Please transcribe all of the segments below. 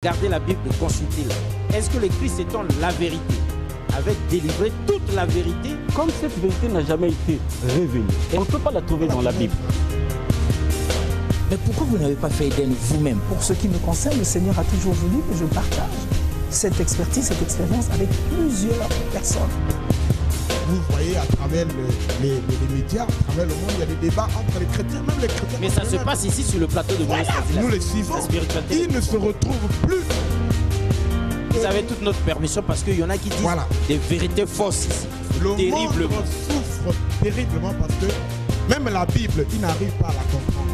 Gardez la Bible, consultez-la. Est-ce que le Christ étant la vérité avait délivré toute la vérité? Comme cette vérité n'a jamais été révélée, on ne peut pas la trouver dans la Bible. Mais pourquoi vous n'avez pas fait Éden vous-même? Pour ce qui me concerne, le Seigneur a toujours voulu que je partage cette expertise, cette expérience avec plusieurs personnes. Vous voyez à travers les médias, à travers le monde, il y a des débats entre les chrétiens, même les chrétiens. Mais ça se passe ici sur le plateau de voilà, nous les suivons. Ils ne se retrouvent plus. Vous avez toute notre permission parce qu'il y en a qui disent des vérités fausses ici. Le monde souffre terriblement parce que même la Bible, ils n'arrivent pas à la comprendre.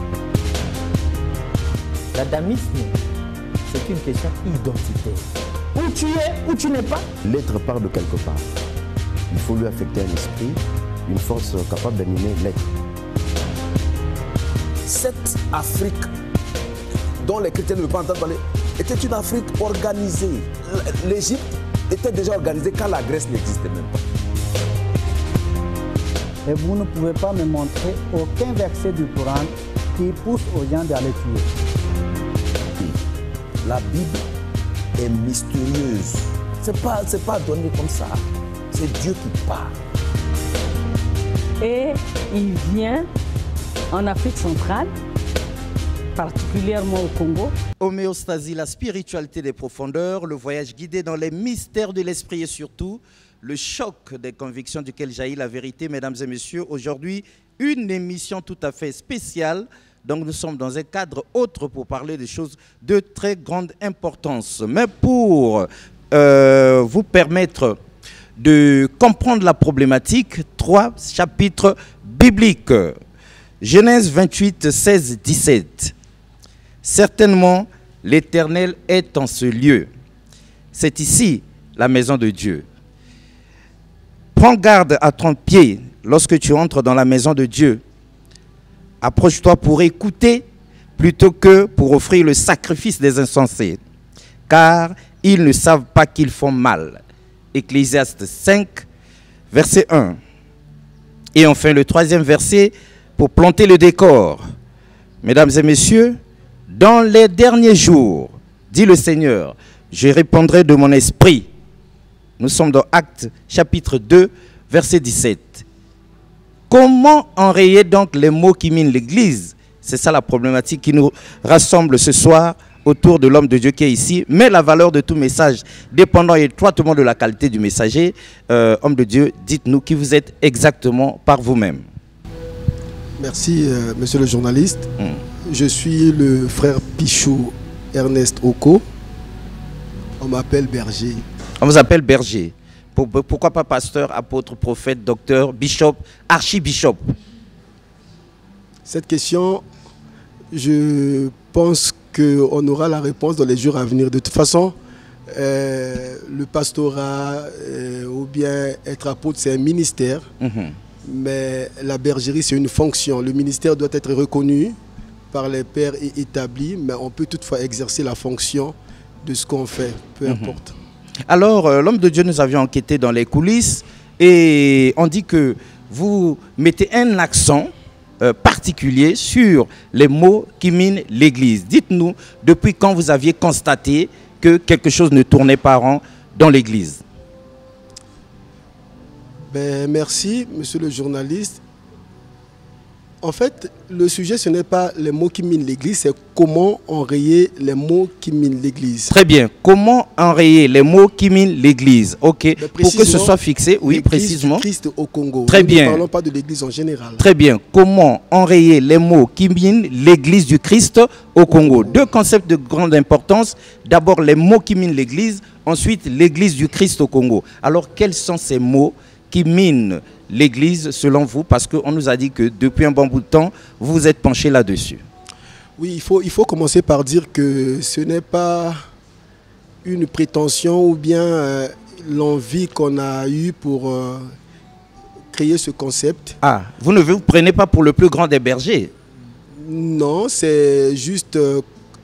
L'adamisme, c'est une question identitaire. Où tu es, où tu n'es pas. L'être part de quelque part. Il faut lui affecter un esprit, une force capable d'animer l'être. Cette Afrique dont les chrétiens ne veulent pas entendre parler était une Afrique organisée. L'Égypte était déjà organisée quand la Grèce n'existait même pas. Et vous ne pouvez pas me montrer aucun verset du Coran qui pousse aux gens d'aller tuer. La Bible est mystérieuse. C'est pas donné comme ça. C'est Dieu qui parle. Et il vient en Afrique centrale, particulièrement au Congo. Homéostasie, la spiritualité des profondeurs, le voyage guidé dans les mystères de l'esprit et surtout le choc des convictions duquel jaillit la vérité. Mesdames et messieurs, aujourd'hui, une émission tout à fait spéciale. Donc nous sommes dans un cadre autre pour parler des choses de très grande importance. Mais pour vous permettre de comprendre la problématique, 3 chapitres bibliques. Genèse 28, 16, 17. Certainement, l'Éternel est en ce lieu. C'est ici la maison de Dieu. Prends garde à ton pied lorsque tu entres dans la maison de Dieu. Approche-toi pour écouter plutôt que pour offrir le sacrifice des insensés, car ils ne savent pas qu'ils font mal. Ecclésiaste 5, verset 1. Et enfin le 3e verset pour planter le décor. Mesdames et messieurs, dans les derniers jours, dit le Seigneur, je répondrai de mon esprit. Nous sommes dans Actes chapitre 2, verset 17. Comment enrayer donc les mots qui minent l'Église? C'est ça la problématique qui nous rassemble ce soir autour de l'homme de Dieu qui est ici. Mais la valeur de tout message dépendant étroitement de la qualité du messager. Homme de Dieu, dites-nous qui vous êtes exactement par vous-même. Merci, monsieur le journaliste. Je suis le frère Pichou Ernest Oko. On m'appelle Berger. On vous appelle Berger. Pourquoi pas pasteur, apôtre, prophète, docteur, bishop, archibishop? Cette question, je pense qu'on aura la réponse dans les jours à venir. De toute façon, le pastorat ou bien être apôtre, c'est un ministère. Mais la bergerie, c'est une fonction. Le ministère doit être reconnu par les pères et établi, mais on peut toutefois exercer la fonction de ce qu'on fait, peu importe. Alors, l'homme de Dieu, nous avions enquêté dans les coulisses et on dit que vous mettez un accent particulier sur les mots qui minent l'Église. Dites-nous, depuis quand vous aviez constaté que quelque chose ne tournait pas rond dans l'Église? Merci, monsieur le journaliste. En fait, le sujet, ce n'est pas les mots qui minent l'Église, c'est comment enrayer les mots qui minent l'Église. Très bien. Comment enrayer les mots qui minent l'Église? Ok. Pour que ce soit fixé, oui, précisément. Christ au Congo. Très bien. Ne parlons pas de l'Église en général. Très bien. Comment enrayer les mots qui minent l'Église du Christ au Congo? Deux concepts de grande importance. D'abord, les mots qui minent l'Église. Ensuite, l'Église du Christ au Congo. Alors, quels sont ces mots qui minent l'Église selon vous? Parce qu'on nous a dit que depuis un bon bout de temps, vous vous êtes penché là-dessus. Oui, il faut commencer par dire que ce n'est pas une prétention ou bien l'envie qu'on a eue pour créer ce concept. Ah, vous ne vous prenez pas pour le plus grand des bergers? Non, c'est juste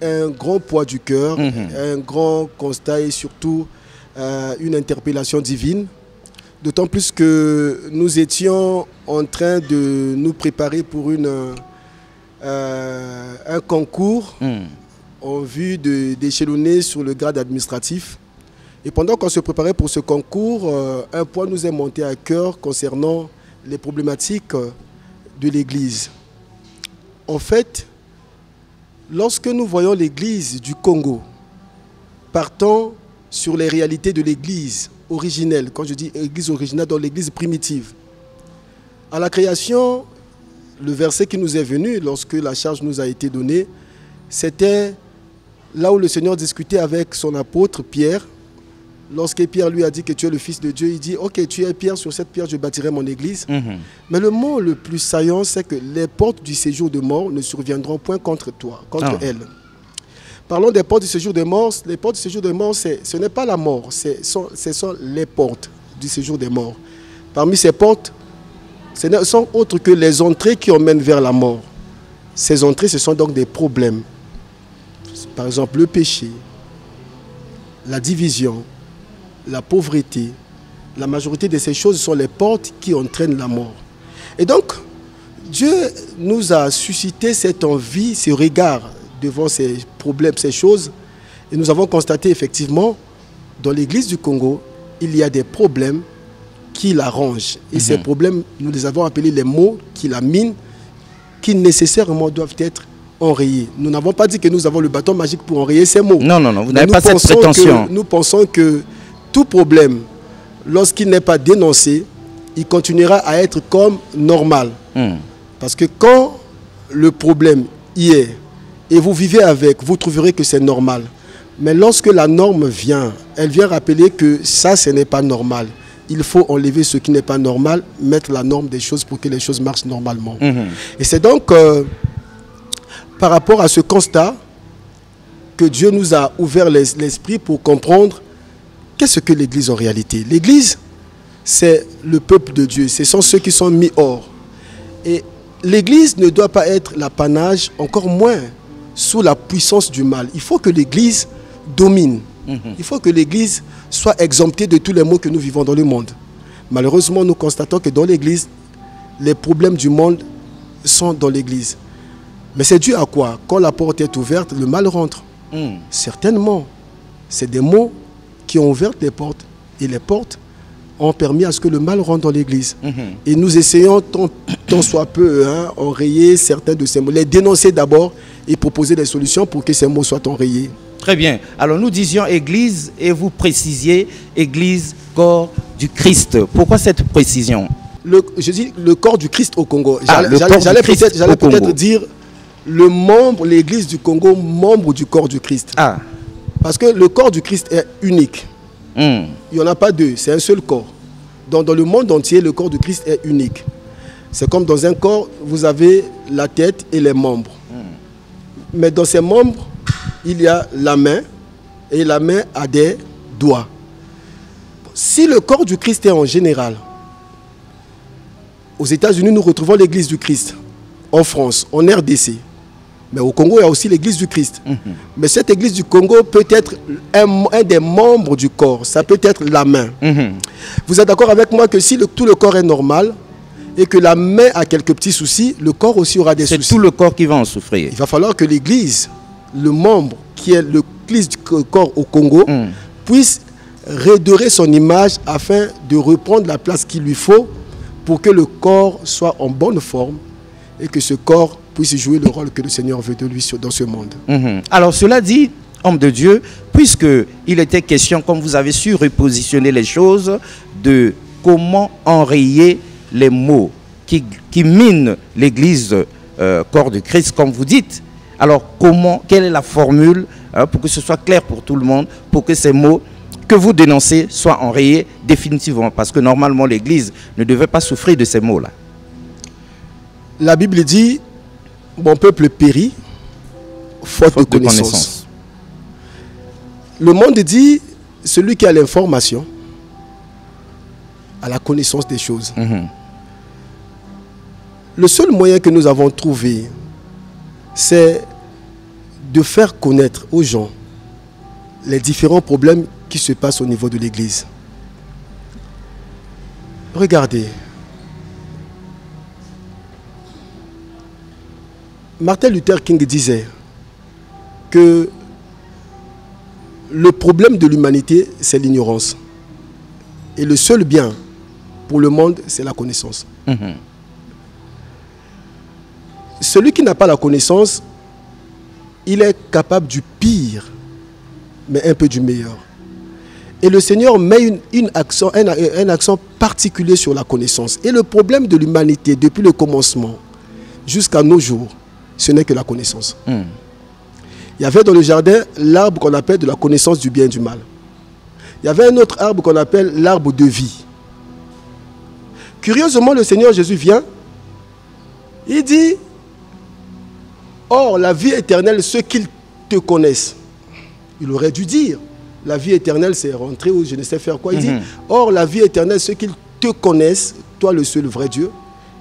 un grand poids du cœur, un grand constat et surtout une interpellation divine. D'autant plus que nous étions en train de nous préparer pour un concours en vue d'échelonner sur le grade administratif. Et pendant qu'on se préparait pour ce concours, un point nous est monté à cœur concernant les problématiques de l'Église. En fait, lorsque nous voyons l'Église du Congo, partant sur les réalités de l'Église originelle, quand je dis Église originelle, dans l'Église primitive, à la création, le verset qui nous est venu lorsque la charge nous a été donnée, c'était là où le Seigneur discutait avec son apôtre Pierre. Lorsque Pierre lui a dit que tu es le Fils de Dieu, il dit « Ok, tu es Pierre, sur cette pierre je bâtirai mon église. Mais le mot le plus saillant, c'est que les portes du séjour de mort ne surviendront point contre toi, contre elle. Parlons des portes du séjour de mort. Les portes du séjour de mort, ce n'est pas la mort, ce sont les portes du séjour des morts. Parmi ces portes, ce ne sont autres que les entrées qui emmènent vers la mort. Ces entrées, ce sont donc des problèmes. Par exemple, le péché, la division, la pauvreté. La majorité de ces choses sont les portes qui entraînent la mort. Et donc, Dieu nous a suscité cette envie, ce regard devant ces problèmes, ces choses. Et nous avons constaté effectivement, dans l'église du Congo, il y a des problèmes qui l'arrangent. Et ces problèmes, nous les avons appelés les maux qui la minent, qui nécessairement doivent être enrayés. Nous n'avons pas dit que nous avons le bâton magique pour enrayer ces maux. Non, non, non, vous n'avez pas cette prétention. Nous pensons que tout problème, lorsqu'il n'est pas dénoncé, il continuera à être comme normal. Parce que quand le problème y est, et vous vivez avec, vous trouverez que c'est normal. Mais lorsque la norme vient, elle vient rappeler que ça, ce n'est pas normal. Il faut enlever ce qui n'est pas normal, mettre la norme des choses pour que les choses marchent normalement. Et c'est donc par rapport à ce constat que Dieu nous a ouvert l'esprit pour comprendre qu'est-ce que l'Église en réalité. L'Église, c'est le peuple de Dieu, ce sont ceux qui sont mis hors. Et l'Église ne doit pas être l'apanage, encore moins sous la puissance du mal. Il faut que l'Église domine. Il faut que l'Église soit exemptée de tous les maux que nous vivons dans le monde. Malheureusement, nous constatons que dans l'Église, les problèmes du monde sont dans l'Église. Mais c'est dû à quoi? Quand la porte est ouverte, le mal rentre. Certainement, c'est des maux qui ont ouvert les portes. Et les portes ont permis à ce que le mal rentre dans l'Église. Et nous essayons tant soit peu enrayer certains de ces mots, les dénoncer d'abord et proposer des solutions pour que ces mots soient enrayés. Très bien. Alors nous disions Église et vous précisiez Église, corps du Christ. Pourquoi cette précision? Je dis le corps du Christ au Congo. J'allais peut-être dire le membre, l'Église du Congo, membre du corps du Christ. Parce que le corps du Christ est unique. Il n'y en a pas deux, c'est un seul corps. Donc dans le monde entier, le corps du Christ est unique. C'est comme dans un corps, vous avez la tête et les membres. Mais dans ces membres, il y a la main, et la main a des doigts. Si le corps du Christ est en général, aux États-Unis, nous retrouvons l'Église du Christ. En France, en RDC. Mais au Congo, il y a aussi l'Église du Christ. Mais cette Église du Congo peut être un des membres du corps. Ça peut être la main. Vous êtes d'accord avec moi que si tout le corps est normal et que la main a quelques petits soucis, le corps aussi aura des soucis. C'est tout le corps qui va en souffrir. Il va falloir que l'Église, le membre qui est l'Église du corps au Congo, puisse redorer son image afin de reprendre la place qu'il lui faut pour que le corps soit en bonne forme et que ce corps puisse jouer le rôle que le Seigneur veut de lui dans ce monde. Alors cela dit, homme de Dieu, puisqu'il était question, comme vous avez su repositionner les choses, de comment enrayer les maux qui minent l'Église corps de Christ, comme vous dites. Alors quelle est la formule pour que ce soit clair pour tout le monde, pour que ces mots que vous dénoncez soient enrayés définitivement? Parce que normalement l'Église ne devait pas souffrir de ces mots-là. La Bible dit, mon peuple périt, faute de connaissance. Le monde dit, celui qui a l'information, a la connaissance des choses. Le seul moyen que nous avons trouvé, c'est de faire connaître aux gens les différents problèmes qui se passent au niveau de l'Église. Regardez. Martin Luther King disait, que le problème de l'humanité, c'est l'ignorance. Et le seul bien pour le monde, c'est la connaissance. Celui qui n'a pas la connaissance, il est capable du pire, mais un peu du meilleur. Et le Seigneur met un accent particulier sur la connaissance. Et le problème de l'humanité, depuis le commencement jusqu'à nos jours, ce n'est que la connaissance. Il y avait dans le jardin l'arbre qu'on appelle de la connaissance du bien et du mal. Il y avait un autre arbre qu'on appelle l'arbre de vie. Curieusement, le Seigneur Jésus vient, il dit, or la vie éternelle, ceux qui te connaissent. Il aurait dû dire, la vie éternelle, c'est rentrer ou je ne sais faire quoi. Il dit, or la vie éternelle, ceux qui te connaissent, toi le seul vrai Dieu,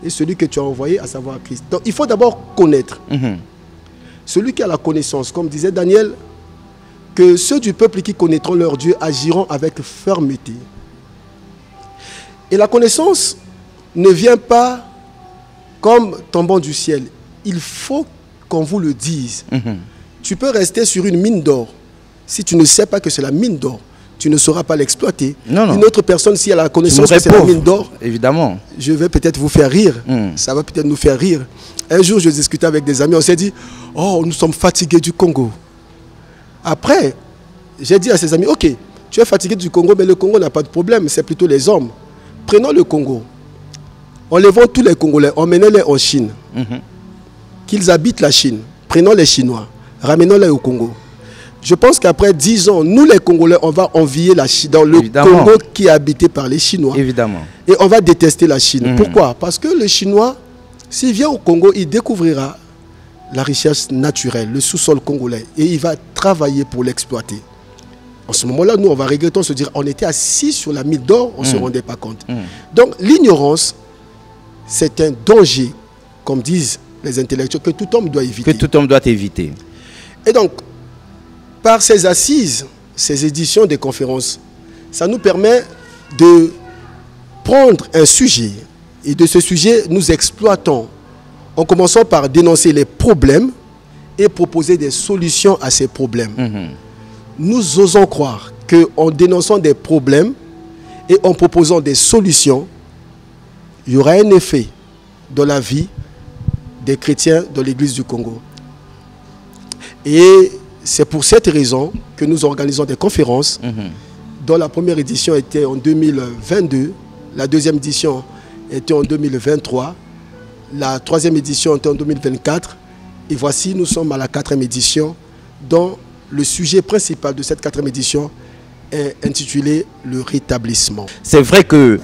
et celui que tu as envoyé, à savoir Christ. Donc il faut d'abord connaître. Celui qui a la connaissance, comme disait Daniel, que ceux du peuple qui connaîtront leur Dieu agiront avec fermeté. Et la connaissance ne vient pas comme tombant du ciel. Il faut qu'on vous le dise. Tu peux rester sur une mine d'or. Si tu ne sais pas que c'est la mine d'or, tu ne sauras pas l'exploiter. Une autre personne, si elle a la connaissance que c'est la mine d'or, évidemment, je vais peut-être vous faire rire. Ça va peut-être nous faire rire. Un jour, je discutais avec des amis, on s'est dit, oh, nous sommes fatigués du Congo. Après, j'ai dit à ces amis, ok, tu es fatigué du Congo, mais le Congo n'a pas de problème, c'est plutôt les hommes. Prenons le Congo. Enlevons tous les Congolais, emmenez-les en Chine. Qu'ils habitent la Chine. Prenons les Chinois, ramenons-les au Congo. Je pense qu'après 10 ans, nous les Congolais, on va envier la Chine, dans le Congo qui est habité par les Chinois. Évidemment. Et on va détester la Chine. Pourquoi? Parce que le Chinois, s'il vient au Congo, il découvrira la richesse naturelle, le sous-sol congolais. Et il va travailler pour l'exploiter. En ce moment-là, nous, on va regretter, on se dire, on était assis sur la mine d'or, on ne se rendait pas compte. Donc, l'ignorance, c'est un danger, comme disent les intellectuels, que tout homme doit éviter. Que tout homme doit éviter. Et donc, par ces assises, ces éditions des conférences, ça nous permet de prendre un sujet et de ce sujet, nous exploitons en commençant par dénoncer les problèmes et proposer des solutions à ces problèmes. Nous osons croire qu'en dénonçant des problèmes et en proposant des solutions, il y aura un effet dans la vie des chrétiens de l'Église du Congo. Et c'est pour cette raison que nous organisons des conférences dont la première édition était en 2022, la deuxième édition était en 2023, la troisième édition était en 2024 et voici nous sommes à la 4e édition dont le sujet principal de cette 4e édition est intitulé le rétablissement. C'est vrai que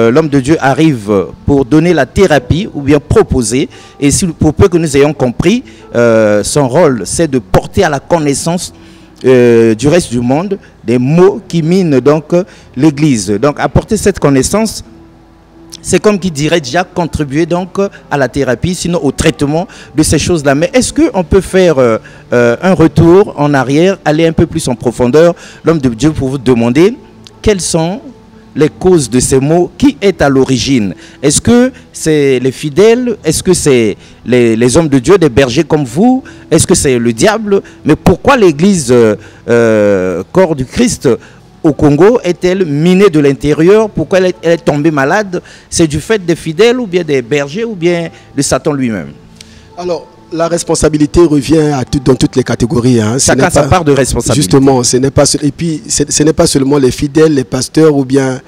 l'homme de Dieu arrive pour donner la thérapie ou bien proposer, et pour peu que nous ayons compris, son rôle c'est de porter à la connaissance du reste du monde des mots qui minent donc l'Église. Donc apporter cette connaissance, c'est comme qui dirait déjà contribuer donc à la thérapie, sinon au traitement de ces choses-là. Mais est-ce qu'on peut faire un retour en arrière, aller un peu plus en profondeur, l'homme de Dieu, pour vous demander quelles sont les causes de ces mots, qui est à l'origine? Est-ce que c'est les fidèles? Est-ce que c'est les hommes de Dieu, des bergers comme vous? Est-ce que c'est le diable? Mais pourquoi l'Église, corps du Christ, au Congo, est-elle minée de l'intérieur? Pourquoi elle est tombée malade? C'est du fait des fidèles ou bien des bergers ou bien de Satan lui-même? Alors, la responsabilité revient dans toutes les catégories. Chacun sa part de responsabilité. Justement, ce n'est pas, et puis, ce n'est pas seulement les fidèles, les pasteurs ou bien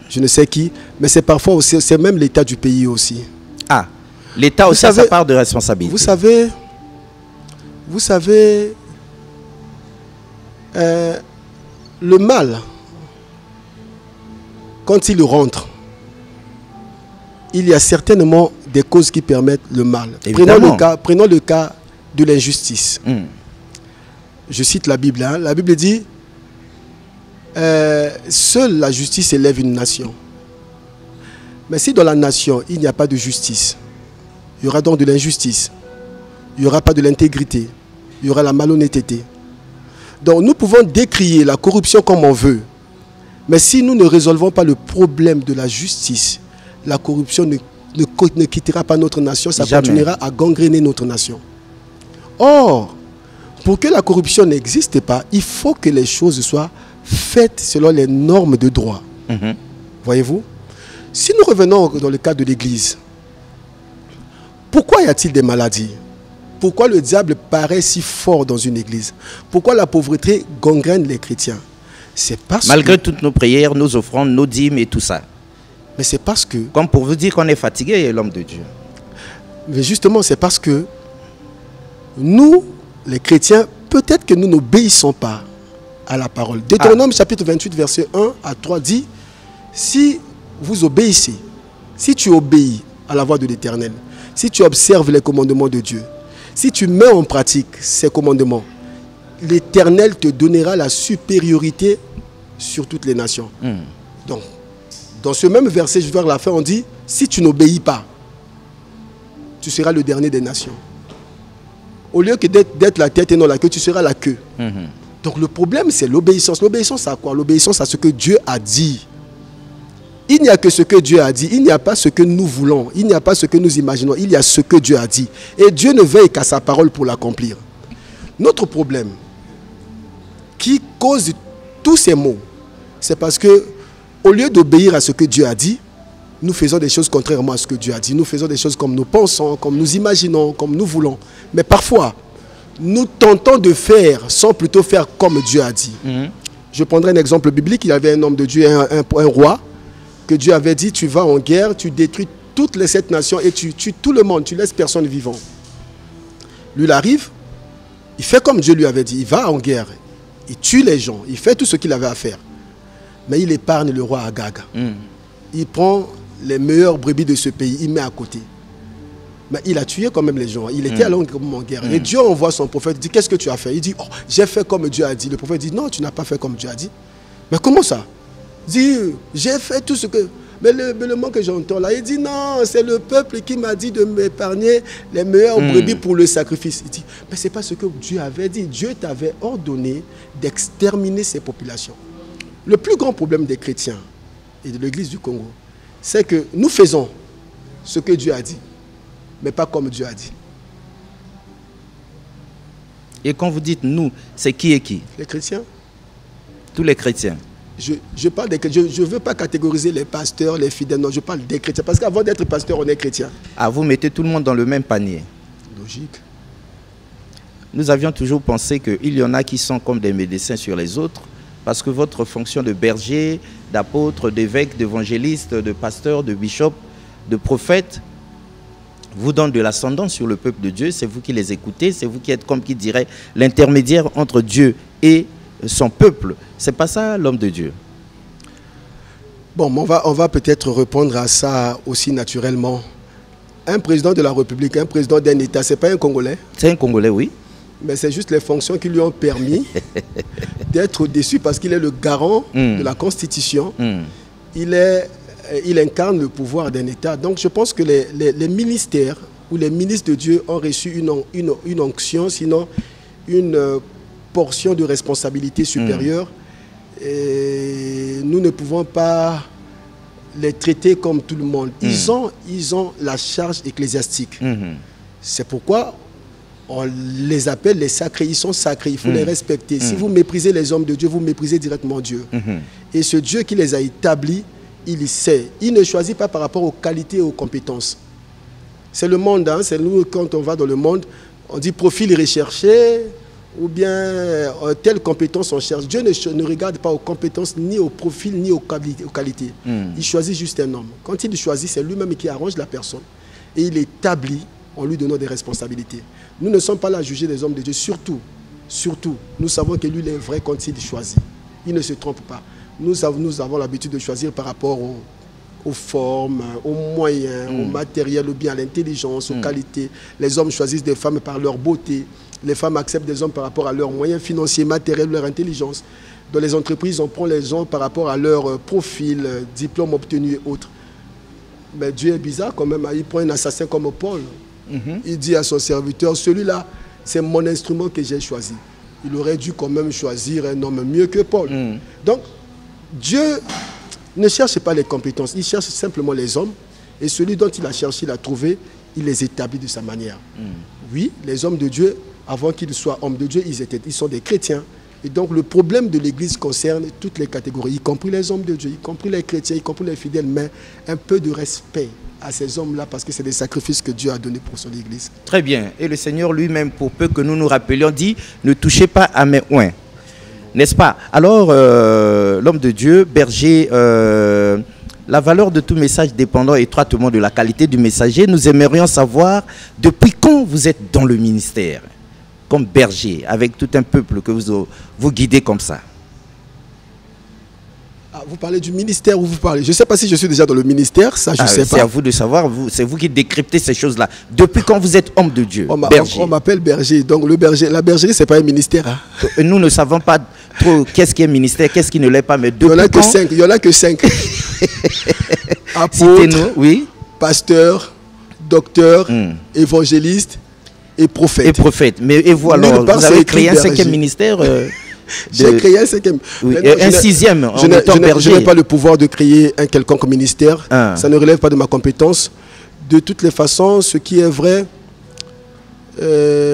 je ne sais qui, mais c'est parfois aussi, c'est même l'État du pays aussi. Ah, l'État aussi a sa part de responsabilité. Vous savez, le mal, quand il rentre, il y a certainement des causes qui permettent le mal. Prenons le cas de l'injustice. Je cite la Bible. La Bible dit, seule la justice élève une nation. Mais si dans la nation, il n'y a pas de justice, il y aura donc de l'injustice, il n'y aura pas de l'intégrité, il y aura la malhonnêteté. Donc nous pouvons décrier la corruption comme on veut, mais si nous ne résolvons pas le problème de la justice, la corruption ne quittera pas notre nation, ça continuera à gangréner notre nation. Or, pour que la corruption n'existe pas, il faut que les choses soient faites selon les normes de droit. Voyez-vous? Si nous revenons dans le cas de l'Église, pourquoi y a-t-il des maladies? Pourquoi le diable paraît si fort dans une église? Pourquoi la pauvreté gangrène les chrétiens? C'est parce malgré toutes nos prières, nos offrandes, nos dîmes et tout ça. Mais c'est parce que... Comme pour vous dire qu'on est fatigué, l'homme de Dieu. Mais justement, c'est parce que nous, les chrétiens, peut-être que nous n'obéissons pas à la parole. Deutéronome chapitre 28, verset 1 à 3 dit, si vous obéissez, si tu obéis à la voix de l'Éternel, si tu observes les commandements de Dieu, si tu mets en pratique ces commandements, l'Éternel te donnera la supériorité sur toutes les nations. Donc, dans ce même verset, vers la fin, on dit, si tu n'obéis pas, tu seras le dernier des nations. Au lieu que d'être la tête et non la queue, tu seras la queue. Donc le problème, c'est l'obéissance. L'obéissance à quoi? L'obéissance à ce que Dieu a dit. Il n'y a que ce que Dieu a dit. Il n'y a pas ce que nous voulons. Il n'y a pas ce que nous imaginons. Il y a ce que Dieu a dit. Et Dieu ne veille qu'à sa parole pour l'accomplir. Notre problème, qui cause tous ces maux, c'est parce que, au lieu d'obéir à ce que Dieu a dit, nous faisons des choses contrairement à ce que Dieu a dit. Nous faisons des choses comme nous pensons, comme nous imaginons, comme nous voulons. Mais parfois, nous tentons de faire sans plutôt faire comme Dieu a dit. Je prendrai un exemple biblique. Il y avait un homme de Dieu, un roi, que Dieu avait dit, tu vas en guerre, tu détruis toutes les 7 nations et tu tues tout le monde, tu laisses personne vivant. Lui, il arrive, il fait comme Dieu lui avait dit, il va en guerre, il tue les gens, il fait tout ce qu'il avait à faire. Mais il épargne le roi Agag. Il prend les meilleures brebis de ce pays, il met à côté. Mais il a tué quand même les gens, il était allé en guerre. Et Dieu envoie son prophète, il dit, qu'est-ce que tu as fait? Il dit, oh, j'ai fait comme Dieu a dit. Le prophète dit, non, tu n'as pas fait comme Dieu a dit. Mais comment ça? Il dit, j'ai fait tout ce que... Mais le mot que j'entends là, il dit, non, c'est le peuple qui m'a dit de m'épargner les meilleures brebis pour le sacrifice. Il dit, mais ce n'est pas ce que Dieu avait dit. Dieu t'avait ordonné d'exterminer ces populations. Le plus grand problème des chrétiens et de l'Église du Congo, c'est que nous faisons ce que Dieu a dit, mais pas comme Dieu a dit. Et quand vous dites nous, c'est qui et qui? Les chrétiens. Tous les chrétiens. Je parle des chrétiens. Je ne veux pas catégoriser les pasteurs, les fidèles. Non, je parle des chrétiens. Parce qu'avant d'être pasteur, on est chrétien. Ah, vous mettez tout le monde dans le même panier. Logique. Nous avions toujours pensé qu'il y en a qui sont comme des médecins sur les autres, parce que votre fonction de berger, d'apôtre, d'évêque, d'évangéliste, de pasteur, de bishop, de prophète, vous donne de l'ascendance sur le peuple de Dieu. C'est vous qui les écoutez, c'est vous qui êtes, comme qui dirait, l'intermédiaire entre Dieu et son peuple. C'est pas ça l'homme de Dieu. Bon, on va peut-être répondre à ça aussi naturellement. Un président de la République, un président d'un État, c'est pas un Congolais? C'est un Congolais, oui. Mais c'est juste les fonctions qui lui ont permis d'être au-dessus parce qu'il est le garant de la Constitution. Il incarne le pouvoir d'un État. Donc je pense que les ministères ou les ministres de Dieu ont reçu une onction, sinon une portion de responsabilité supérieure. Et nous ne pouvons pas les traiter comme tout le monde. Ils ont la charge ecclésiastique. C'est pourquoi on les appelle les sacrés. Ils sont sacrés, il faut les respecter. Si vous méprisez les hommes de Dieu, vous méprisez directement Dieu. Et ce Dieu qui les a établis, il sait. Il ne choisit pas par rapport aux qualités et aux compétences. C'est le monde, hein? C'est nous, quand on va dans le monde, on dit profil recherché, ou bien telle compétence on cherche. Dieu ne regarde pas aux compétences, ni au profil, ni aux qualités. Il choisit juste un homme. Quand il choisit, c'est lui-même qui arrange la personne. Et il établit en lui donnant des responsabilités. Nous ne sommes pas là à juger les hommes de Dieu. Surtout, nous savons que lui, il est vrai quand il choisit. Il ne se trompe pas. Nous avons l'habitude de choisir par rapport aux formes, aux moyens, au matériel, ou bien à l'intelligence, aux qualités. Les hommes choisissent des femmes par leur beauté. Les femmes acceptent des hommes par rapport à leurs moyens financiers, matériels, leur intelligence. Dans les entreprises, on prend les hommes par rapport à leur profil, diplôme obtenu et autres. Mais Dieu est bizarre quand même. Il prend un assassin comme Paul. Il dit à son serviteur, celui-là, c'est mon instrument que j'ai choisi. Il aurait dû quand même choisir un homme mieux que Paul. Donc, Dieu ne cherche pas les compétences, il cherche simplement les hommes. Et celui dont il a cherché, il a trouvé, il les établit de sa manière. Oui, les hommes de Dieu avant qu'ils soient hommes de Dieu, ils sont des chrétiens. Et donc le problème de l'Église concerne toutes les catégories, y compris les hommes de Dieu, y compris les chrétiens, y compris les fidèles, mais un peu de respect à ces hommes-là parce que c'est des sacrifices que Dieu a donnés pour son Église. Très bien. Et le Seigneur lui-même, pour peu que nous nous rappelions, dit « Ne touchez pas à mes oins ». N'est-ce pas? Alors, l'homme de Dieu, berger, la valeur de tout message dépendant étroitement de la qualité du messager, nous aimerions savoir depuis quand vous êtes dans le ministère, comme berger, avec tout un peuple que vous guidez comme ça. Ah, vous parlez du ministère ou vous parlez... Je ne sais pas si je suis déjà dans le ministère, ça je ne sais pas. C'est à vous de savoir, c'est vous qui décryptez ces choses-là. Depuis quand vous êtes homme de Dieu, berger? On m'appelle berger, donc la bergerie, ce n'est pas un ministère. Hein. Nous ne savons pas trop qu'est-ce qui est ministère, qu'est-ce qui ne l'est pas, mais depuis il n'y en a que 5. Apôtre, oui. Pasteur, docteur, évangéliste et prophète. Et prophète. Mais et vous alors, vous avez créé un 5e ministère J'ai créé un 5e. Oui, un 6e. Je n'ai pas le pouvoir de créer un quelconque ministère. Ça ne relève pas de ma compétence. De toutes les façons, ce qui est vrai...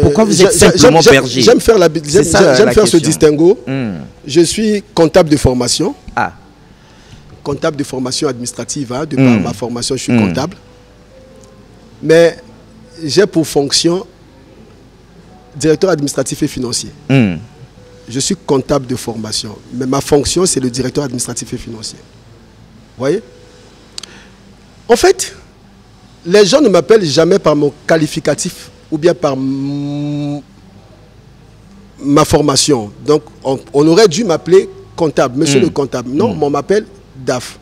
Pourquoi vous êtes simplement berger? J'aime faire, ce distinguo. Je suis comptable de formation. Comptable de formation administrative. Hein, de par ma formation, je suis comptable. Mais j'ai pour fonction directeur administratif et financier. Je suis comptable de formation. Mais ma fonction, c'est le directeur administratif et financier. Vous voyez? En fait, les gens ne m'appellent jamais par mon qualificatif ou bien par ma formation. Donc, on aurait dû m'appeler comptable, monsieur le comptable. Non, on m'appelle DAF.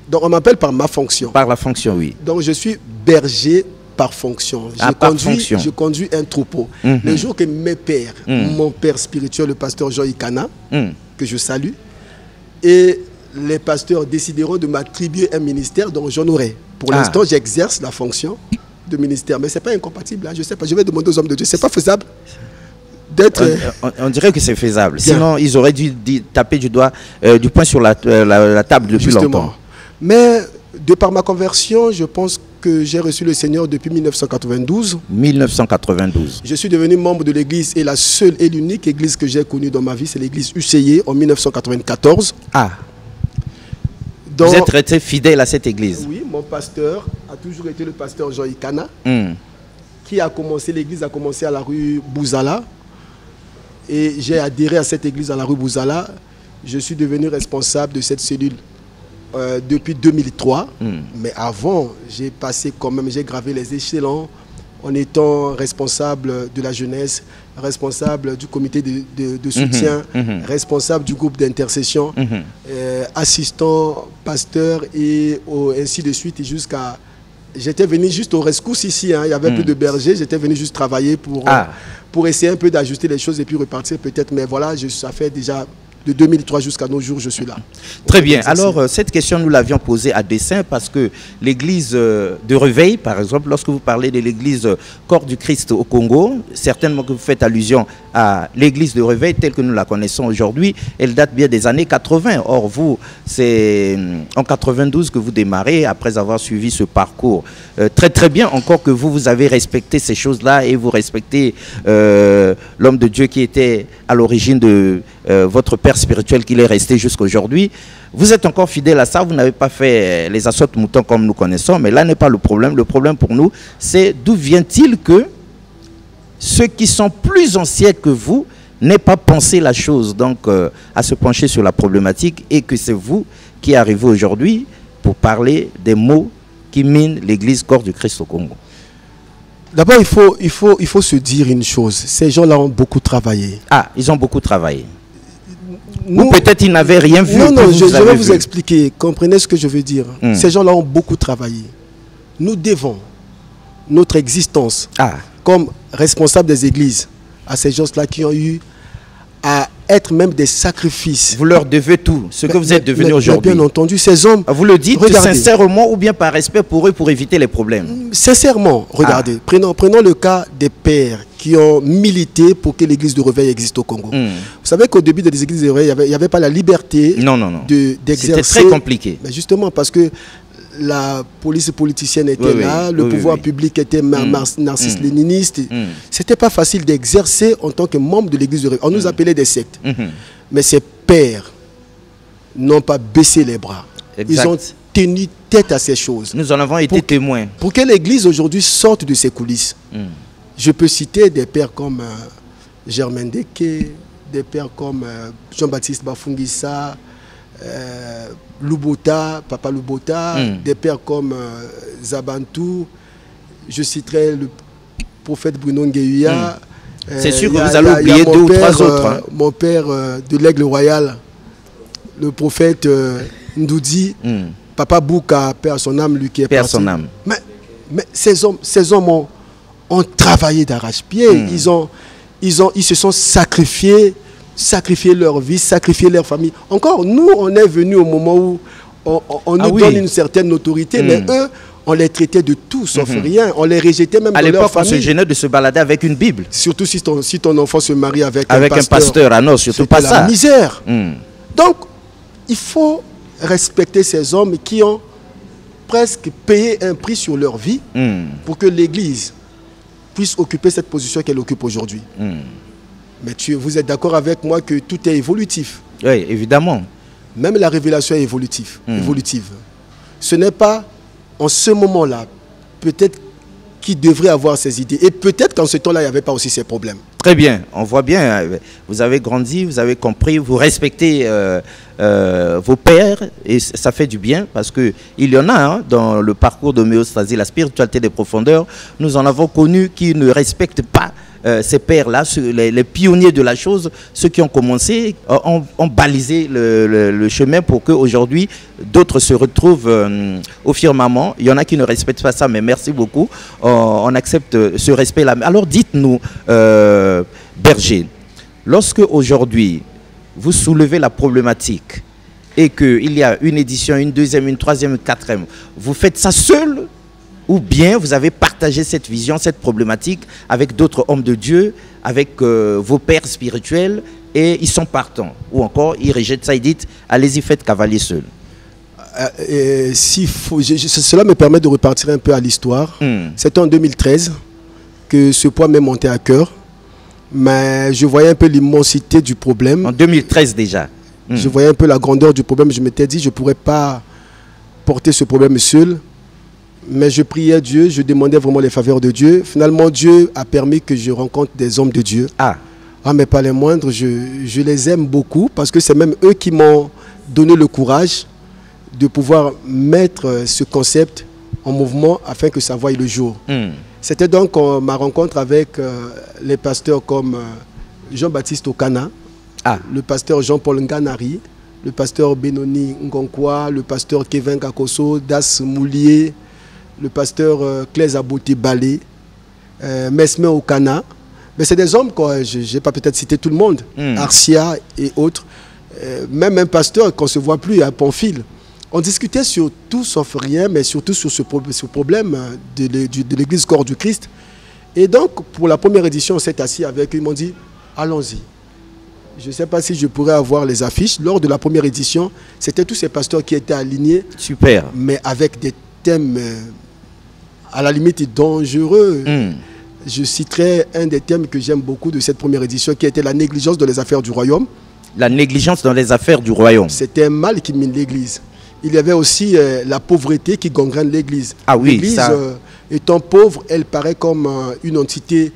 Donc, on m'appelle par ma fonction. Par la fonction, oui. Donc, je suis berger par fonction. Je conduis un troupeau. Le jour que mes pères, mon père spirituel, le pasteur Jean Ikana, que je salue, et les pasteurs décideront de m'attribuer un ministère dont j'en aurai. Pour l'instant, j'exerce la fonction de ministère, mais ce n'est pas incompatible. Hein. Je ne sais pas, je vais demander aux hommes de Dieu. Ce n'est pas faisable d'être... On dirait que c'est faisable. Bien. Sinon, ils auraient dû taper du poing sur la table depuis longtemps. Mais de par ma conversion, je pense que j'ai reçu le Seigneur depuis 1992. 1992. Je suis devenu membre de l'église et la seule et l'unique église que j'ai connue dans ma vie, c'est l'église UCI en 1994. Donc, vous êtes resté fidèle à cette église? Oui, mon pasteur a toujours été le pasteur Jean Ikana, qui a commencé, l'église a commencé à la rue Bouzala. Et j'ai adhéré à cette église à la rue Bouzala. Je suis devenu responsable de cette cellule depuis 2003. Mais avant, j'ai passé quand même, j'ai gravé les échelons en étant responsable de la jeunesse, responsable du comité de soutien, responsable du groupe d'intercession, assistant, pasteur et ainsi de suite. Jusqu'à... J'étais venu juste au rescousse ici, hein. Il y avait plus de bergers, j'étais venu juste travailler pour essayer un peu d'ajuster les choses et puis repartir peut-être. Mais voilà, ça fait déjà... De 2003 jusqu'à nos jours, je suis là. Très bien. Alors, cette question, nous l'avions posée à dessein parce que l'église de Réveil, par exemple, lorsque vous parlez de l'église Corps du Christ au Congo, certainement que vous faites allusion à l'église de Réveil telle que nous la connaissons aujourd'hui, elle date bien des années 80. Or, vous, c'est en 92 que vous démarrez, après avoir suivi ce parcours. Très, très bien encore que vous avez respecté ces choses-là et vous respectez l'homme de Dieu qui était à l'origine de votre père spirituel qu'il est resté jusqu'à aujourd'hui. Vous êtes encore fidèle à ça, vous n'avez pas fait les assauts de moutons comme nous connaissons, mais là n'est pas le problème. Le problème pour nous, c'est d'où vient-il que ceux qui sont plus anciens que vous n'aient pas pensé la chose, donc à se pencher sur la problématique, et que c'est vous qui arrivez aujourd'hui pour parler des mots qui minent l'église Corps du Christ au Congo. D'abord, il faut se dire une chose, ces gens-là ont beaucoup travaillé. Ils ont beaucoup travaillé. Ou peut-être ils n'avaient rien vu. Non, je vais vous expliquer. Comprenez ce que je veux dire. Ces gens-là ont beaucoup travaillé. Nous devons notre existence comme responsables des églises à ces gens-là qui ont eu à être même des sacrifices. Vous leur devez tout, ce que vous êtes devenus aujourd'hui. Bien entendu, ces hommes... Vous le dites sincèrement ou bien par respect pour eux, pour éviter les problèmes? Sincèrement, regardez. Prenons le cas des pères qui ont milité pour que l'église de Réveil existe au Congo. Vous savez qu'au début des églises de Réveil, il n'y avait pas la liberté d'exercer... C'était très compliqué. Mais justement, parce que la police politicienne était là, le pouvoir public était narcisse-léniniste. C'était pas facile d'exercer en tant que membre de l'église de Réveil. On nous appelait des sectes. Mais ces pères n'ont pas baissé les bras. Ils ont tenu tête à ces choses. Nous en avons été témoins. Pour que l'église aujourd'hui sorte de ses coulisses, je peux citer des pères comme Germain Deke, des pères comme Jean-Baptiste Bafungissa, Lubota, Papa Lubota, des pères comme Zabantou. Je citerai le prophète Bruno Ngueya. C'est sûr que vous allez oublier deux ou trois autres. Mon père de l'Aigle Royal, le prophète Ndoudi, Papa Bouka, père son âme, lui qui est parti. Son âme. Mais ces hommes ont travaillé d'arrache-pied. Ils se sont sacrifiés leur vie, sacrifié leur famille. Encore, nous, on est venus au moment où on nous donne une certaine notoriété, mais eux, on les traitait de tout sauf rien. On les rejetait même dans leur famille. À l'époque, on se gênait de se balader avec une Bible. Surtout si ton enfant se marie avec un pasteur. Ah non, surtout pas ça. La misère. Donc, il faut respecter ces hommes qui ont presque payé un prix sur leur vie pour que l'Église puisse occuper cette position qu'elle occupe aujourd'hui. Mais vous êtes d'accord avec moi que tout est évolutif? Oui, évidemment. Même la révélation est évolutive. Ce n'est pas en ce moment-là, peut-être qu'il devrait avoir ces idées. Et peut-être qu'en ce temps-là, il n'y avait pas aussi ces problèmes. Très bien, on voit bien, vous avez grandi, vous avez compris, vous respectez vos pères et ça fait du bien parce qu'il y en a dans le parcours d'homéostasie, la spiritualité des profondeurs, nous en avons connu qui ne respectent pas ces pères-là, les pionniers de la chose, ceux qui ont commencé, ont balisé le chemin pour qu'aujourd'hui d'autres se retrouvent au firmament. Il y en a qui ne respectent pas ça, mais merci beaucoup. On accepte ce respect-là. Alors dites-nous, Berger, lorsque aujourd'hui vous soulevez la problématique et qu'il y a une édition, une deuxième, une troisième, une quatrième, vous faites ça seul? Ou bien vous avez partagé cette vision, cette problématique avec d'autres hommes de Dieu, avec vos pères spirituels, et ils sont partants. Ou encore, ils rejettent ça, ils disent, allez-y, faites cavalier seul. Cela me permet de repartir un peu à l'histoire. C'était en 2013 que ce poids m'est monté à cœur. Mais je voyais un peu l'immensité du problème. En 2013 déjà. Je voyais un peu la grandeur du problème. Je m'étais dit, je ne pourrais pas porter ce problème seul. Mais je priais Dieu, je demandais vraiment les faveurs de Dieu. Finalement, Dieu a permis que je rencontre des hommes de Dieu. Mais pas les moindres, je les aime beaucoup parce que c'est même eux qui m'ont donné le courage de pouvoir mettre ce concept en mouvement afin que ça voie le jour. C'était donc ma rencontre avec les pasteurs comme Jean-Baptiste Okana, le pasteur Jean-Paul Nganari, le pasteur Benoni Ngonkwa, le pasteur Kevin Kakoso, Das Moulier, le pasteur Claise Aboté Balé, Mesme Okana. Mais c'est des hommes, je n'ai pas peut-être cité tout le monde, Arcia et autres. Même un pasteur qu'on ne se voit plus à Pamphile. On discutait sur tout sauf rien, mais surtout sur ce problème de l'église corps du Christ. Et donc, pour la première édition, on s'est assis avec eux, ils m'ont dit, allons-y. Je ne sais pas si je pourrais avoir les affiches. Lors de la première édition, c'était tous ces pasteurs qui étaient alignés. Super. Mais avec des thèmes à la limite dangereux. Je citerai un des thèmes que j'aime beaucoup de cette première édition, qui était la négligence dans les affaires du royaume. La négligence dans les affaires du royaume. C'était un mal qui mine l'église. Il y avait aussi la pauvreté qui gangrène l'église. L'église, étant pauvre, elle paraît comme une entité,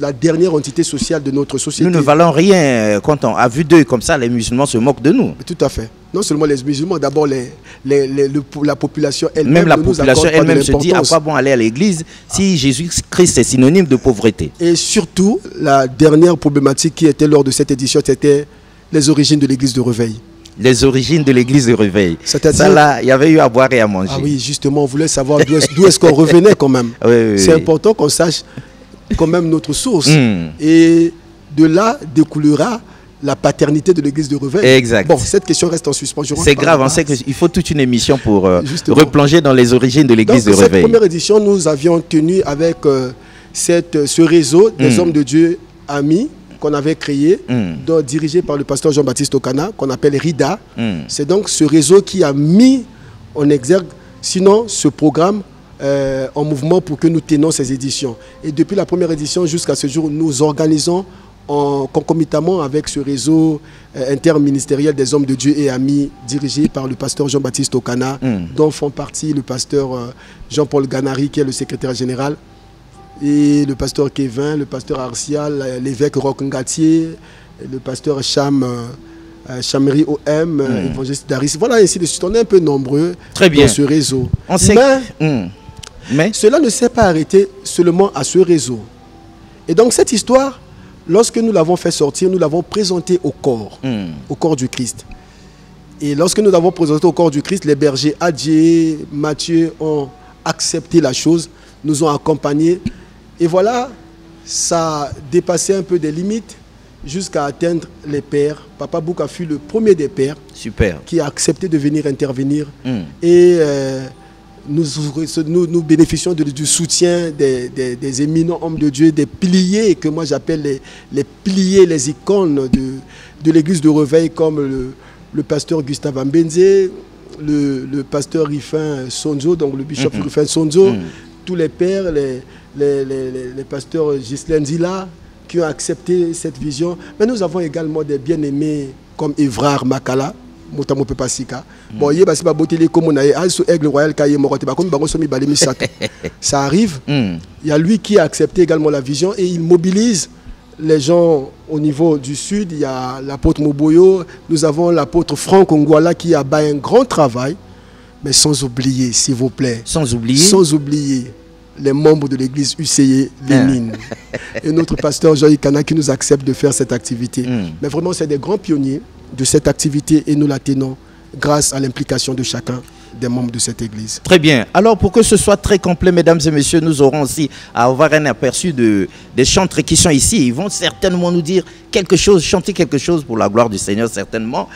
la dernière entité sociale de notre société. Nous ne valons rien. Quand on a vu d'eux comme ça, les musulmans se moquent de nous. Tout à fait. Non seulement les musulmans, d'abord la population elle-même. Même la population elle-même se dit à quoi bon aller à l'église si Jésus-Christ est synonyme de pauvreté. Et surtout, la dernière problématique qui était lors de cette édition, c'était les origines de l'église de Réveil. Les origines de l'église de Réveil. Ça là, il y avait eu à boire et à manger. Ah oui, justement, on voulait savoir d'où est-ce qu'on revenait quand même. C'est important qu'on sache quand même notre source. Et de là découlera la paternité de l'église de Réveil. Exact. Bon, cette question reste en suspens. C'est grave, on sait qu'il faut toute une émission pour replonger dans les origines de l'église de Réveil. Cette première édition, nous avions tenu avec ce réseau des hommes de Dieu amis qu'on avait créé, dirigé par le pasteur Jean-Baptiste Okana, qu'on appelle RIDA. C'est donc ce réseau qui a mis en exergue Sinon, ce programme en mouvement pour que nous tenions ces éditions. Et depuis la première édition jusqu'à ce jour, nous organisons concomitamment avec ce réseau interministériel des hommes de Dieu et amis dirigé par le pasteur Jean-Baptiste Okana, dont font partie le pasteur Jean-Paul Ganari qui est le secrétaire général, et le pasteur Kevin, le pasteur Arcial, l'évêque Roch Ngatier, le pasteur Chamri OM, évangéliste Daris. Voilà, ainsi de suite. On est un peu nombreux dans ce réseau. Mais cela ne s'est pas arrêté seulement à ce réseau. Et donc cette histoire, lorsque nous l'avons fait sortir, nous l'avons présentée au corps du Christ. Et lorsque nous l'avons présenté au corps du Christ, les bergers Adjé, Mathieu ont accepté la chose, nous ont accompagnés. Et voilà, ça a dépassé un peu des limites jusqu'à atteindre les pères. Papa Bouka fut le premier des pères qui a accepté de venir intervenir. Et nous bénéficions du soutien des éminents hommes de Dieu, des piliers que moi j'appelle les piliers, les icônes de l'église de Réveil, comme le pasteur Gustave Ambenze, le pasteur Rifin Sonzo, donc le bishop Rifin Sonzo, tous les pères, les pasteurs Ghislaine Zila, qui ont accepté cette vision. Mais nous avons également des bien-aimés comme Évrard Makala, Motamo Pepasika. Bon, il y a des comme on a aigle royal ça arrive. Il y a lui qui a accepté également la vision et il mobilise les gens au niveau du sud. Il y a l'apôtre Moboyo, nous avons l'apôtre Franck Ngwala qui a fait un grand travail, mais sans oublier, s'il vous plaît. Sans oublier les membres de l'église UCE Lénine et notre pasteur Joy Kana qui nous accepte de faire cette activité. Mais vraiment, c'est des grands pionniers de cette activité et nous la tenons grâce à l'implication de chacun des membres de cette église. Très bien. Alors, pour que ce soit très complet, mesdames et messieurs, nous aurons aussi à avoir un aperçu des chantres qui sont ici. Ils vont certainement nous dire quelque chose, chanter quelque chose pour la gloire du Seigneur, certainement,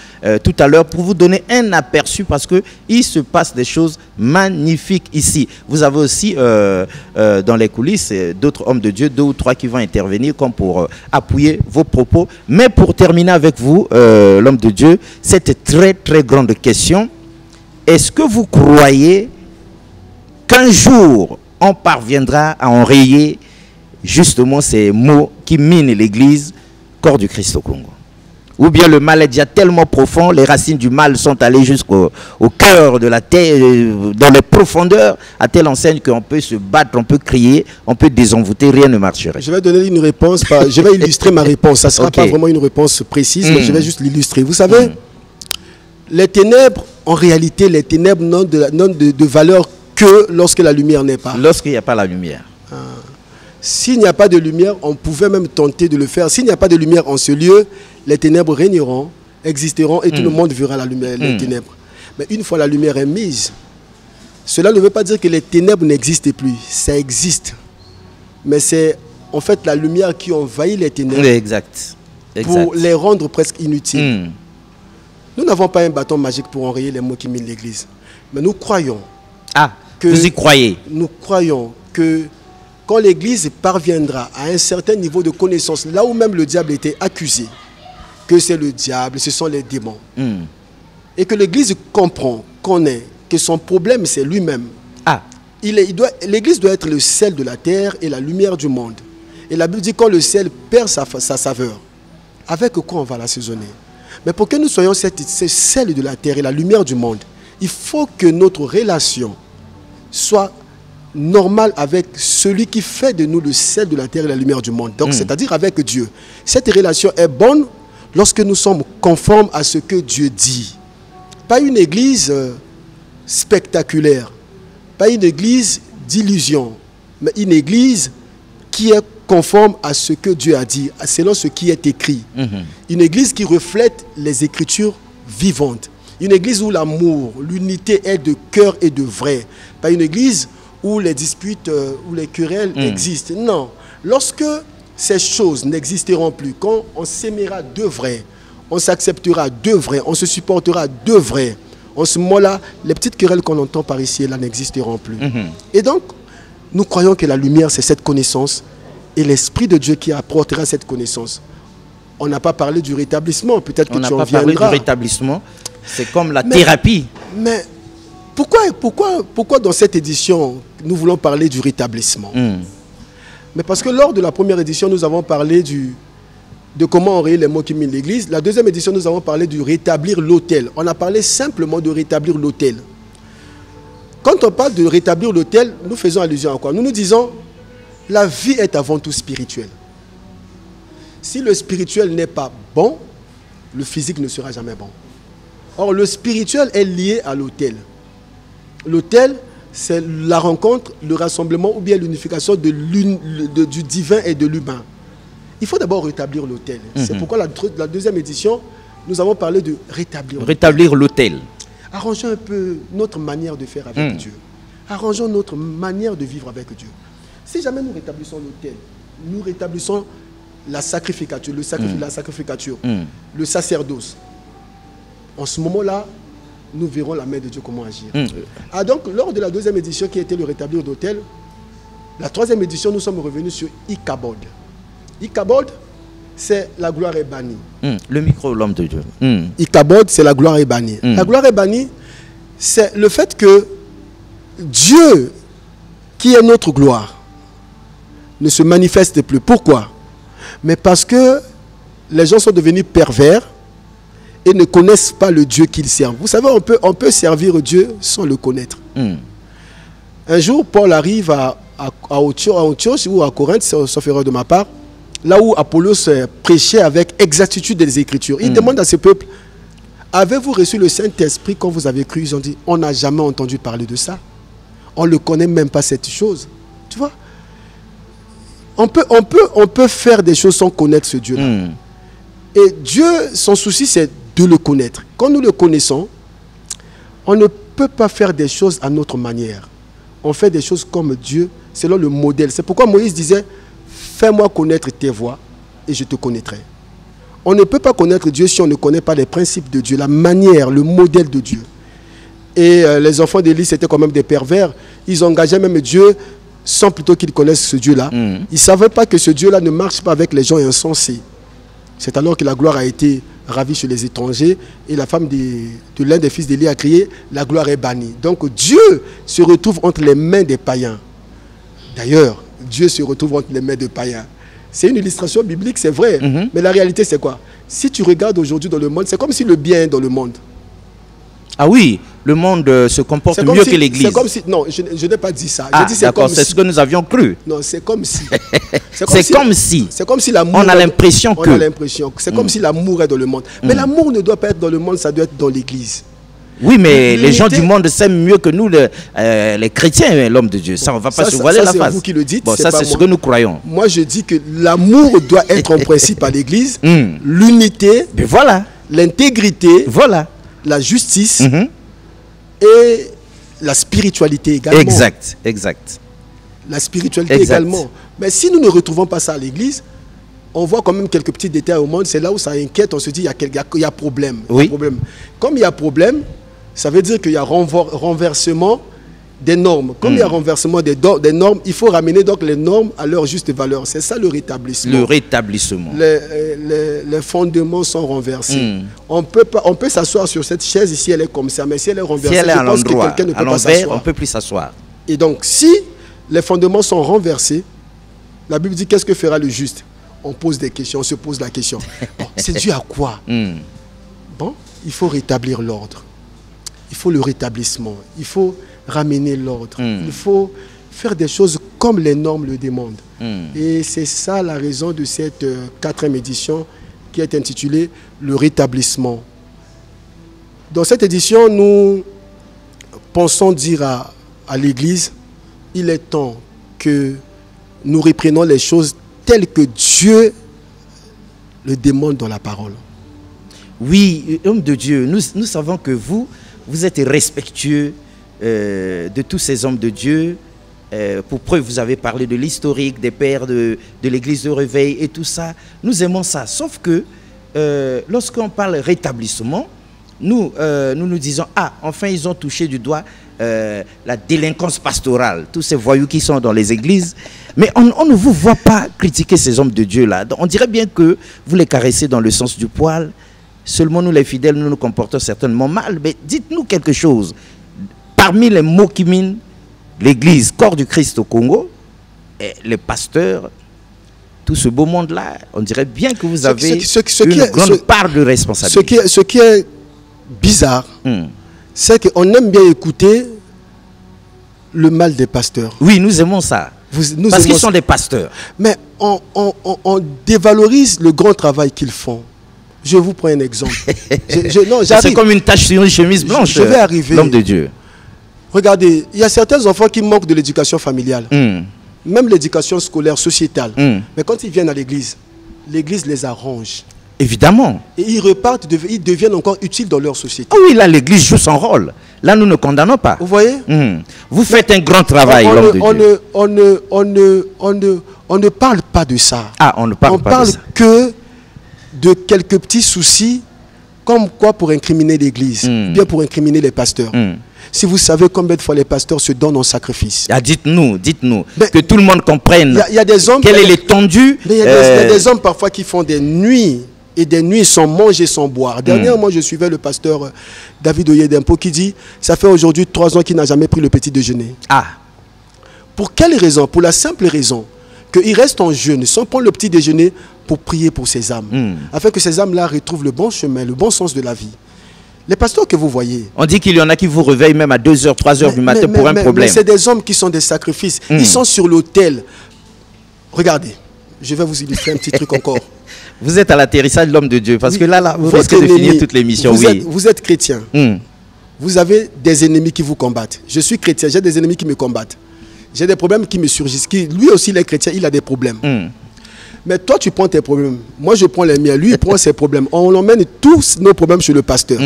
tout à l'heure, pour vous donner un aperçu, parce qu'il se passe des choses magnifiques ici. Vous avez aussi, dans les coulisses, d'autres hommes de Dieu, 2 ou 3 qui vont intervenir comme pour appuyer vos propos. Mais pour terminer avec vous, l'homme de Dieu, cette très, très grande question. Est-ce que vous croyez qu'un jour, on parviendra à enrayer justement ces mots qui minent l'Église, corps du Christ au Congo? Ou bien le mal est déjà tellement profond, les racines du mal sont allées jusqu'au cœur de la terre, dans les profondeurs, à telle enseigne qu'on peut se battre, on peut crier, on peut désenvoûter, rien ne marcherait. Je vais donner une réponse, je vais illustrer ma réponse. Ça ne sera pas vraiment une réponse précise, mais je vais juste l'illustrer. Vous savez, les ténèbres, en réalité, les ténèbres n'ont de valeur que lorsque la lumière n'est pas. Lorsqu'il n'y a pas la lumière. S'il n'y a pas de lumière, on pouvait même tenter de le faire. S'il n'y a pas de lumière en ce lieu, les ténèbres régneront, existeront et tout le monde verra la lumière, les ténèbres. Mais une fois la lumière est mise, cela ne veut pas dire que les ténèbres n'existent plus. Ça existe. Mais c'est en fait la lumière qui envahit les ténèbres pour les rendre presque inutiles. Nous n'avons pas un bâton magique pour enrayer les mots qui minent l'Église. Mais nous croyons que... Vous y croyez? Nous croyons que quand l'Église parviendra à un certain niveau de connaissance, là où même le diable était accusé, que c'est le diable, ce sont les démons, et que l'Église comprend, connaît, que son problème c'est lui-même. L'Église doit être le sel de la terre et la lumière du monde. Et la Bible dit quand le sel perd sa saveur, avec quoi on va l'assaisonner? Mais pour que nous soyons ce sel de la terre et la lumière du monde, il faut que notre relation soit normale avec celui qui fait de nous le sel de la terre et la lumière du monde. Donc, c'est-à-dire avec Dieu. Cette relation est bonne lorsque nous sommes conformes à ce que Dieu dit. Pas une église spectaculaire, pas une église d'illusion, mais une église qui est conforme à ce que Dieu a dit, selon ce qui est écrit. Une église qui reflète les Écritures vivantes. Une église où l'amour, l'unité est de cœur et de vrai. Pas une église où les disputes, où les querelles existent. Non. Lorsque ces choses n'existeront plus, quand on s'aimera de vrai, on s'acceptera de vrai, on se supportera de vrai, en ce moment-là, les petites querelles qu'on entend par ici et là n'existeront plus. Et donc, nous croyons que la lumière, c'est cette connaissance et l'Esprit de Dieu qui apportera cette connaissance. On n'a pas parlé du rétablissement, peut-être que tu en viendras. On n'a pas parlé du rétablissement, c'est comme la thérapie. Mais Pourquoi dans cette édition, nous voulons parler du rétablissement? Mais parce que lors de la première édition, nous avons parlé de comment enrayer les maux qui minent l'Église. La deuxième édition, nous avons parlé du rétablir l'autel. On a parlé simplement de rétablir l'autel. Quand on parle de rétablir l'autel, nous faisons allusion à quoi? Nous nous disons, la vie est avant tout spirituelle. Si le spirituel n'est pas bon, le physique ne sera jamais bon. Or, le spirituel est lié à l'autel. L'autel, c'est la rencontre, le rassemblement ou bien l'unification du divin et de l'humain. Il faut d'abord rétablir l'autel. C'est pourquoi la deuxième édition, nous avons parlé de rétablir l'autel. Arrangeons un peu notre manière de faire avec Dieu. Arrangeons notre manière de vivre avec Dieu. Si jamais nous rétablissons l'autel, nous rétablissons la sacrificature, la sacrificature, le sacerdoce. En ce moment-là, nous verrons la main de Dieu comment agir. Donc, lors de la deuxième édition qui était le rétablir d'autel, la troisième édition, nous sommes revenus sur Ichabod. Ichabod, c'est la gloire est bannie. Le micro, l'homme de Dieu. Ichabod, c'est la gloire est bannie. La gloire est bannie, c'est le fait que Dieu, qui est notre gloire, ne se manifeste plus. Pourquoi? Mais parce que les gens sont devenus pervers et ne connaissent pas le Dieu qu'ils servent. Vous savez, on peut servir Dieu sans le connaître. Un jour, Paul arrive à Antioche ou à Corinthe, sauf erreur de ma part, là où Apollos prêchait avec exactitude des Écritures. Il demande à ce peuple, avez-vous reçu le Saint-Esprit quand vous avez cru? Ils ont dit, on n'a jamais entendu parler de ça. On ne connaît même pas cette chose. Tu vois? On peut faire des choses sans connaître ce Dieu-là. Et Dieu, son souci, c'est de le connaître. Quand nous le connaissons, on ne peut pas faire des choses à notre manière. On fait des choses comme Dieu, selon le modèle. C'est pourquoi Moïse disait, fais-moi connaître tes voies et je te connaîtrai. On ne peut pas connaître Dieu si on ne connaît pas les principes de Dieu, la manière, le modèle de Dieu. Et les enfants d'Élie, c'était quand même des pervers. Ils engageaient même Dieu sans plutôt qu'ils connaissent ce Dieu-là. Ils ne savaient pas que ce Dieu-là ne marche pas avec les gens insensés. C'est alors que la gloire a été ravie chez les étrangers et la femme de l'un des fils d'Élie a crié, la gloire est bannie. Donc Dieu se retrouve entre les mains des païens. D'ailleurs, Dieu se retrouve entre les mains des païens. C'est une illustration biblique, c'est vrai. Mais la réalité, c'est quoi? Si tu regardes aujourd'hui dans le monde, c'est comme si le bien est dans le monde. Ah oui, le monde se comporte mieux que l'Église. C'est comme si... Non, je n'ai pas dit ça. D'accord, c'est ce que nous avions cru. Non, c'est comme si... C'est comme si l'amour... On a l'impression que... On a l'impression. C'est comme si l'amour est dans le monde. Mais l'amour ne doit pas être dans le monde, ça doit être dans l'Église. Oui, mais les gens du monde s'aiment mieux que nous, les chrétiens, l'homme de Dieu. Ça, on ne va pas se voiler la face. C'est vous qui le dites. Bon, ça, c'est ce que nous croyons. Moi, je dis que l'amour doit être en principe à l'Église. L'unité, voilà. L'intégrité, voilà. La justice et la spiritualité également. Exact. La spiritualité également. Mais si nous ne retrouvons pas ça à l'Église, on voit quand même quelques petits détails au monde. C'est là où ça inquiète. On se dit il y a problème. Oui. Comme il y a problème, ça veut dire qu'il y a renversement des normes. Comme il y a renversement des normes, il faut ramener donc les normes à leur juste valeur. C'est ça le rétablissement. Le rétablissement. Les fondements sont renversés. On peut s'asseoir sur cette chaise ici, elle est comme ça. Mais si elle est renversée, si elle est à l'endroit, quelqu'un ne peut pas s'asseoir. On ne peut plus s'asseoir. Et donc, si les fondements sont renversés, la Bible dit qu'est-ce que fera le juste? On pose des questions, on se pose la question. Bon, c'est dû à quoi? Bon, il faut rétablir l'ordre. Il faut le rétablissement. Il faut ramener l'ordre. Il faut faire des choses comme les normes le demandent. Et c'est ça la raison de cette 4e édition qui est intitulée le rétablissement. Dans cette édition, nous pensons dire à l'Église, il est temps que nous reprenons les choses telles que Dieu le demande dans la parole. Oui, homme de Dieu, nous savons que vous êtes respectueux de tous ces hommes de Dieu. Pour preuve, vous avez parlé de l'historique, des pères de l'église de réveil et tout ça. Nous aimons ça. Sauf que lorsqu'on parle rétablissement, nous disons, enfin ils ont touché du doigt la délinquance pastorale, tous ces voyous qui sont dans les églises. Mais on ne vous voit pas critiquer ces hommes de Dieu là. On dirait bien que vous les caressez dans le sens du poil. Seulement nous les fidèles, nous nous comportons certainement mal. Mais dites-nous quelque chose. parmi les mots qui minent l'église, corps du Christ au Congo, et les pasteurs, tout ce beau monde-là, on dirait bien que vous avez une grande part de responsabilité. Ce qui est bizarre, c'est qu'on aime bien écouter le mal des pasteurs. Oui, nous aimons ça. Parce qu'ils sont des pasteurs. Mais on dévalorise le grand travail qu'ils font. Je vous prends un exemple. C'est comme une tache sur une chemise blanche. Je vais arriver. L'homme de Dieu. Regardez, il y a certains enfants qui manquent de l'éducation familiale. Même l'éducation scolaire, sociétale. Mais quand ils viennent à l'église, l'église les arrange. Évidemment. Et ils repartent, ils deviennent encore utiles dans leur société. Ah oui, là, l'église joue son rôle. Là, nous ne condamnons pas. Vous voyez? Vous faites un grand travail, l'homme de Dieu. On ne parle pas de ça. Ah, on ne parle pas de ça. On parle que de quelques petits soucis, comme quoi pour incriminer l'église, bien pour incriminer les pasteurs. Si vous savez combien de fois les pasteurs se donnent en sacrifice. Ah, dites-nous, que tout le monde comprenne. Il y a des hommes. Quelle est l'étendue? Il y a des hommes parfois qui font des nuits et des nuits sans manger, sans boire. Dernièrement, je suivais le pasteur David Oyedempo qui dit, ça fait aujourd'hui 3 ans qu'il n'a jamais pris le petit déjeuner. Ah. Pour quelle raison? Pour la simple raison qu'il reste en jeûne sans prendre le petit déjeuner pour prier pour ces âmes. Afin que ces âmes-là retrouvent le bon chemin, le bon sens de la vie. Les pasteurs que vous voyez. On dit qu'il y en a qui vous réveillent même à 2h, 3h du matin pour un problème. Mais c'est des hommes qui sont des sacrifices. Ils sont sur l'autel. Regardez, je vais vous illustrer un petit truc encore. Vous êtes à l'atterrissage de l'homme de Dieu. Parce que là vous risquez de finir toute l'émission. Vous êtes chrétien. Vous avez des ennemis qui vous combattent. Je suis chrétien, j'ai des ennemis qui me combattent. J'ai des problèmes qui me surgissent. Lui aussi, il est chrétien, il a des problèmes. Mais toi, tu prends tes problèmes. Moi, je prends les miens. Lui, il prend ses problèmes. On emmène tous nos problèmes chez le pasteur.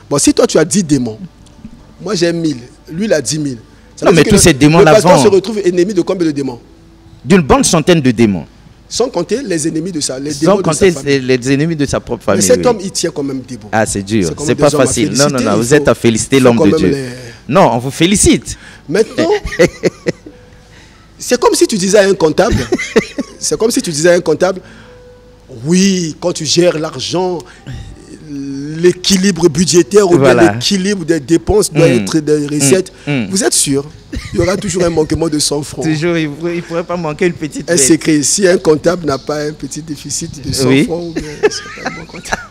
Bon, si toi, tu as 10 démons, moi, j'ai 1000. Lui, il a 10 000. Non, mais tous ces démons-là vont... Le pasteur se retrouve ennemi de combien de démons? D'une bonne centaine de démons. Sans compter les ennemis de sa famille. Sans compter les ennemis de sa propre famille. Mais cet homme, il tient quand même debout. Ah, c'est dur. C'est pas facile. Non, vous êtes à féliciter l'homme de Dieu. Non, on vous félicite. Maintenant... C'est comme si tu disais à un comptable, oui, quand tu gères l'argent, l'équilibre budgétaire ou bien l'équilibre des dépenses doit être des recettes. Vous êtes sûr? Il y aura toujours un manquement de 100 francs. Toujours, il ne pourrait pas manquer une petite... Un secret, si un comptable n'a pas un petit déficit de 100 francs, ou bien c'est pas un bon comptable.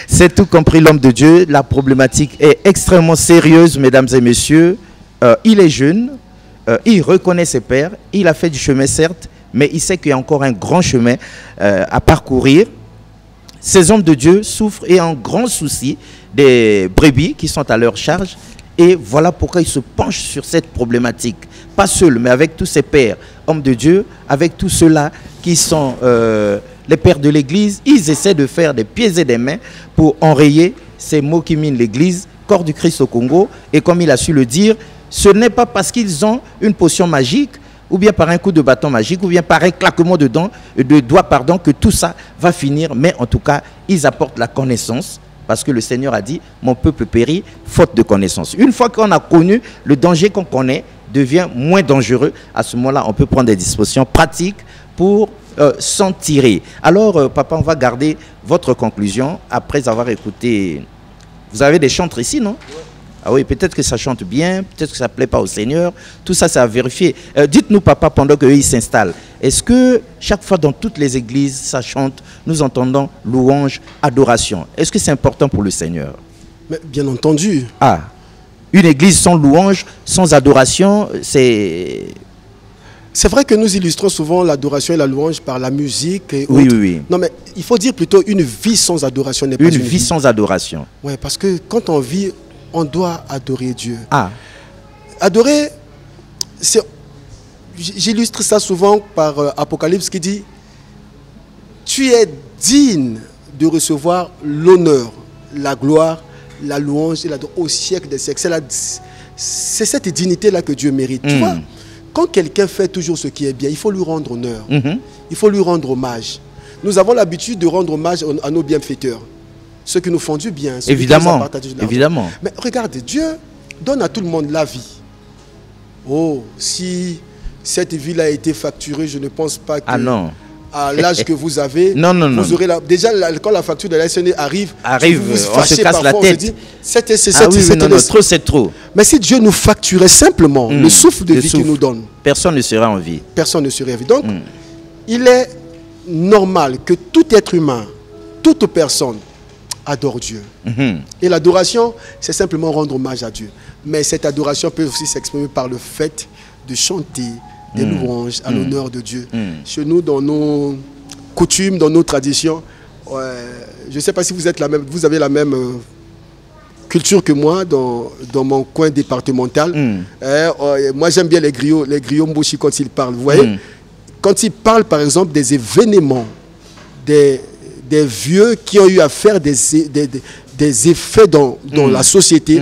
C'est tout compris l'homme de Dieu. La problématique est extrêmement sérieuse, mesdames et messieurs. Il est jeune. Il reconnaît ses pères, il a fait du chemin certes, mais il sait qu'il y a encore un grand chemin à parcourir. Ces hommes de Dieu souffrent et ont un grand souci des brebis qui sont à leur charge. Et voilà pourquoi il se penche sur cette problématique. Pas seul, mais avec tous ses pères, hommes de Dieu, avec tous ceux-là qui sont les pères de l'Église. Ils essaient de faire des pieds et des mains pour enrayer ces mots qui minent l'Église, corps du Christ au Congo. Et comme il a su le dire, ce n'est pas parce qu'ils ont une potion magique, ou bien par un coup de bâton magique, ou bien par un claquement de doigts, que tout ça va finir. Mais en tout cas, ils apportent la connaissance, parce que le Seigneur a dit, mon peuple périt, faute de connaissance. Une fois qu'on a connu, le danger qu'on connaît devient moins dangereux. À ce moment-là, on peut prendre des dispositions pratiques pour s'en tirer. Alors, papa, on va garder votre conclusion après avoir écouté... Vous avez des chantres ici, non? Ah oui, peut-être que ça chante bien, peut-être que ça ne plaît pas au Seigneur. Tout ça, c'est à vérifier. Dites-nous, papa, pendant qu'eux, ils s'installent, est-ce que chaque fois dans toutes les églises, ça chante, nous entendons louange, adoration? Est-ce que c'est important pour le Seigneur? Mais bien entendu. Ah, une église sans louange, sans adoration, c'est... C'est vrai que nous illustrons souvent l'adoration et la louange par la musique. Et oui. Non, mais il faut dire plutôt une vie sans adoration n'est pas une vie sans adoration. Oui, parce que quand on vit... On doit adorer Dieu. Ah. Adorer, j'illustre ça souvent par Apocalypse qui dit « Tu es digne de recevoir l'honneur, la gloire, la louange et au siècle des siècles. » C'est cette dignité-là que Dieu mérite. Tu vois, quand quelqu'un fait toujours ce qui est bien, il faut lui rendre honneur. Il faut lui rendre hommage. Nous avons l'habitude de rendre hommage à nos bienfaiteurs. Ceux qui nous font du bien. Évidemment, évidemment. Mais regardez, Dieu donne à tout le monde la vie. Oh, si cette vie-là a été facturée, je ne pense pas que... Ah non. à l'âge que vous avez, non. Aurez déjà, quand la facture de la SNE arrive, on se casse la tête. C'est trop. Mais si Dieu nous facturait simplement le souffle de vie qu'il nous donne, personne ne serait en vie. Personne ne serait en vie. Donc, il est normal que tout être humain, toute personne adore Dieu. Et l'adoration, c'est simplement rendre hommage à Dieu. Mais cette adoration peut aussi s'exprimer par le fait de chanter des louanges à l'honneur de Dieu. Chez nous, dans nos coutumes, dans nos traditions, je ne sais pas si vous avez la même culture que moi dans mon coin départemental. Moi, j'aime bien les griots Mboshi quand ils parlent. Vous voyez, quand ils parlent, par exemple, des événements, des vieux qui ont eu à faire des effets dans la société,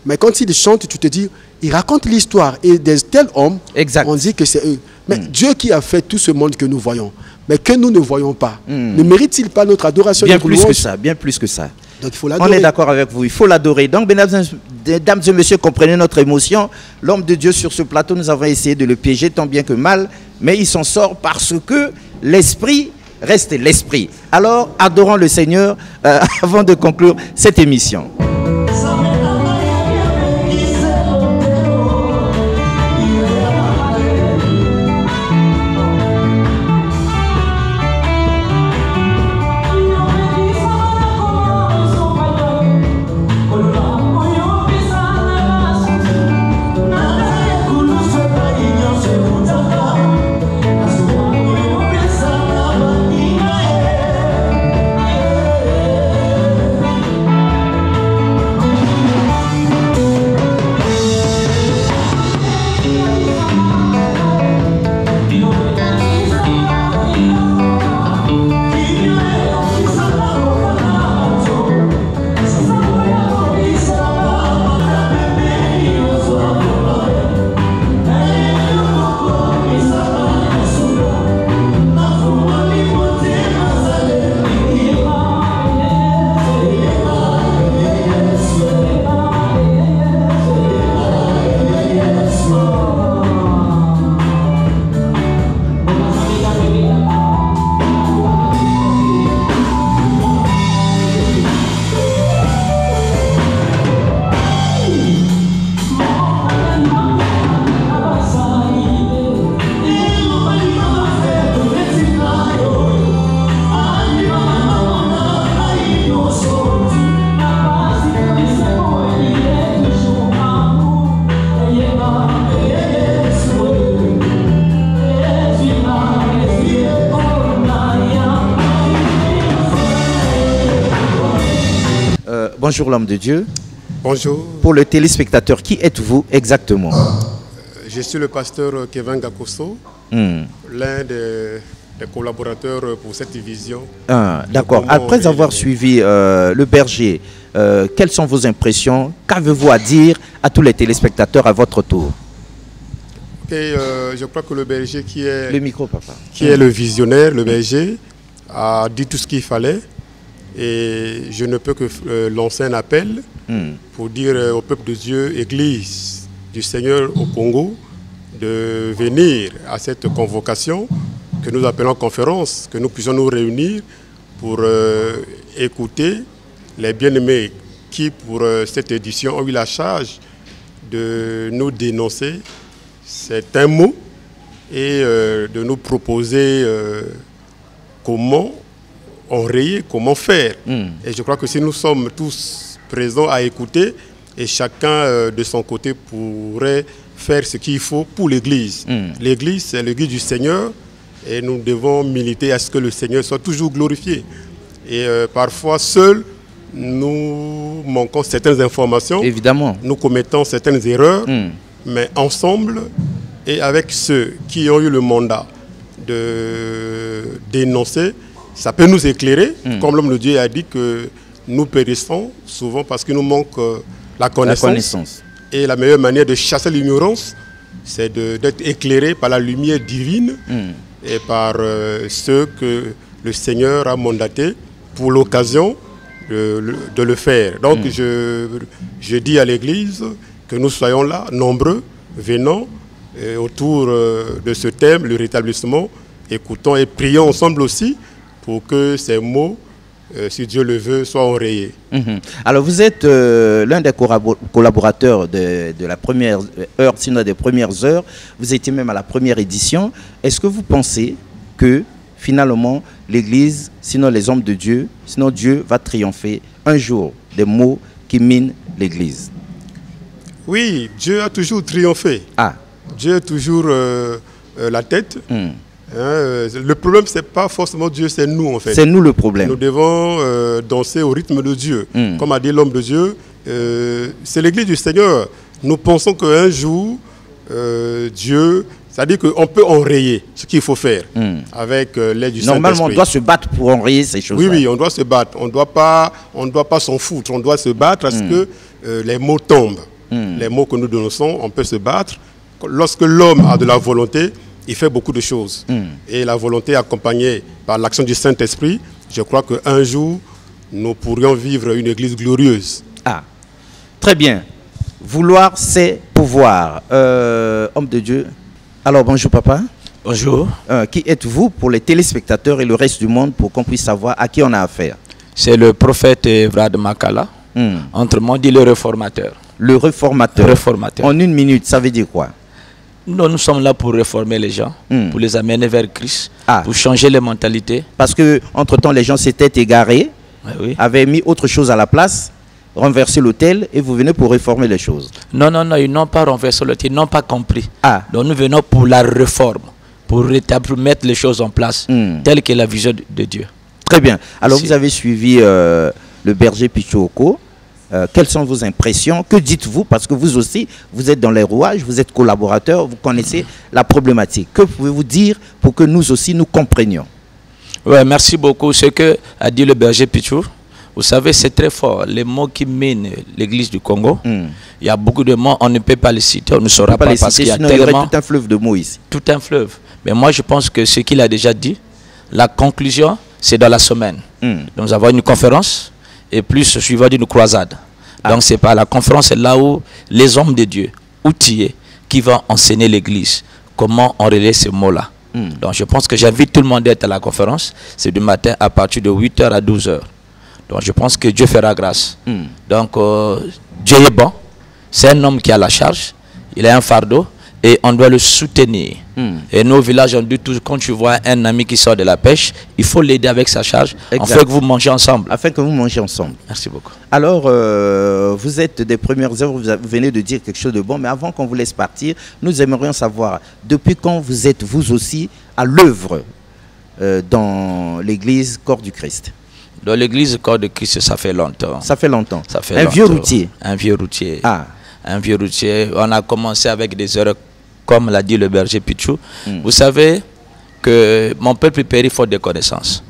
mais quand ils chantent, tu te dis, ils racontent l'histoire et des tels hommes, on dit que c'est eux. Mais Dieu qui a fait tout ce monde que nous voyons, mais que nous ne voyons pas, ne mérite-t-il pas notre adoration? Bien plus que ça, bien plus que ça. Donc il faut l'adorer. On est d'accord avec vous, il faut l'adorer. Donc, mesdames et messieurs, comprenez notre émotion. L'homme de Dieu sur ce plateau, nous avons essayé de le piéger tant bien que mal, mais il s'en sort parce que l'esprit reste l'esprit. Alors, adorons le Seigneur avant de conclure cette émission. Bonjour l'homme de Dieu. Bonjour. Pour le téléspectateur, qui êtes-vous exactement? Je suis le pasteur Kevin Gakoso, l'un des collaborateurs pour cette division. D'accord. Après avoir suivi le berger, quelles sont vos impressions? Qu'avez-vous à dire à tous les téléspectateurs à votre tour? Je crois que le berger qui est le micro, papa, qui est le visionnaire, le berger, a dit tout ce qu'il fallait. Et je ne peux que lancer un appel pour dire au peuple de Dieu, Église du Seigneur au Congo, de venir à cette convocation que nous appelons conférence, que nous puissions nous réunir pour écouter les bien-aimés qui, pour cette édition, ont eu la charge de nous dénoncer certains mots et de nous proposer comment enrayer, comment faire. Et je crois que si nous sommes tous présents à écouter, et chacun de son côté pourrait faire ce qu'il faut pour l'Église. L'Église, c'est l'Église du Seigneur, et nous devons militer à ce que le Seigneur soit toujours glorifié. Et parfois, seuls, nous manquons certaines informations. Évidemment. Nous commettons certaines erreurs, mais ensemble, et avec ceux qui ont eu le mandat de dénoncer, ça peut nous éclairer, comme l'homme de Dieu a dit que nous périssons souvent parce qu'il nous manque la connaissance. Et la meilleure manière de chasser l'ignorance, c'est d'être éclairé par la lumière divine et par ceux que le Seigneur a mandatés pour l'occasion de le faire. Donc je dis à l'Église que nous soyons là, nombreux, venant autour de ce thème, le rétablissement, écoutons et prions ensemble aussi pour que ces mots, si Dieu le veut, soient enrayés. Alors vous êtes l'un des collaborateurs de la première heure, sinon des premières heures. Vous étiez même à la première édition. Est-ce que vous pensez que finalement l'Église, sinon les hommes de Dieu, sinon Dieu va triompher un jour des maux qui minent l'Église? Oui, Dieu a toujours triomphé. Dieu a toujours la tête. Le problème, ce n'est pas forcément Dieu, c'est nous en fait. C'est nous le problème. Nous devons danser au rythme de Dieu. Comme a dit l'homme de Dieu, c'est l'Église du Seigneur. Nous pensons qu'un jour, Dieu, c'est-à-dire qu'on peut enrayer ce qu'il faut faire avec l'aide du Saint-Esprit. Normalement, on doit se battre pour enrayer ces choses-là. Oui, on doit se battre. On ne doit pas s'en foutre. On doit se battre parce que les mots tombent. Les mots que nous dénonçons, on peut se battre. Lorsque l'homme a de la volonté, il fait beaucoup de choses. Et la volonté accompagnée par l'action du Saint-Esprit, je crois qu'un jour, nous pourrions vivre une église glorieuse. Très bien. Vouloir, c'est pouvoir. Homme de Dieu. Alors, bonjour papa. Bonjour. Qui êtes-vous pour les téléspectateurs et le reste du monde pour qu'on puisse savoir à qui on a affaire? C'est le prophète Vrad Makala. Autrement dit, le réformateur. Le réformateur. En une minute, ça veut dire quoi? Nous sommes là pour réformer les gens, pour les amener vers Christ, pour changer les mentalités. Parce que entre-temps, les gens s'étaient égarés, avaient mis autre chose à la place, renversé l'autel, et vous venez pour réformer les choses. Non, ils n'ont pas renversé l'autel, ils n'ont pas compris. Donc nous venons pour la réforme, pour mettre les choses en place, telle que la vision de Dieu. Très bien. Alors vous avez suivi le berger Pichoko. Quelles sont vos impressions? Que dites-vous? Parce que vous aussi, vous êtes dans les rouages, vous êtes collaborateur, vous connaissez la problématique. Que pouvez-vous dire pour que nous aussi, nous comprenions? Oui, merci beaucoup. Ce que a dit le berger Pichou, vous savez, c'est très fort. Les mots qui minent l'église du Congo, il y a beaucoup de mots, on ne peut pas les citer, on ne saura pas parce qu'il y a tellement... tout un fleuve de mots ici. Tout un fleuve. Mais moi, je pense que ce qu'il a déjà dit, la conclusion, c'est dans la semaine. Nous avons une conférence et plus suivant d'une croisade. Donc c'est pas la conférence, c'est là où les hommes de Dieu, outillés, qui vont enseigner l'église, comment on relaie ces mots-là. Donc je pense que j'invite tout le monde à être à la conférence, c'est du matin à partir de 8h à 12h. Donc je pense que Dieu fera grâce. Donc Dieu est bon, c'est un homme qui a la charge, il a un fardeau, et on doit le soutenir. Et nos villages, on dit tout, quand tu vois un ami qui sort de la pêche, il faut l'aider avec sa charge, afin que vous mangez ensemble. Afin que vous mangez ensemble. Merci beaucoup. Alors, vous êtes des premières heures, vous venez de dire quelque chose de bon, mais avant qu'on vous laisse partir, nous aimerions savoir, depuis quand vous êtes vous aussi à l'œuvre dans l'église Corps du Christ? Dans l'église Corps du Christ, ça fait longtemps. Ça fait longtemps. Ça fait un longtemps. Vieux routier. Un vieux routier. Un vieux routier. On a commencé avec des heures, comme l'a dit le berger Pichou. Vous savez que mon peuple périt faute de connaissances.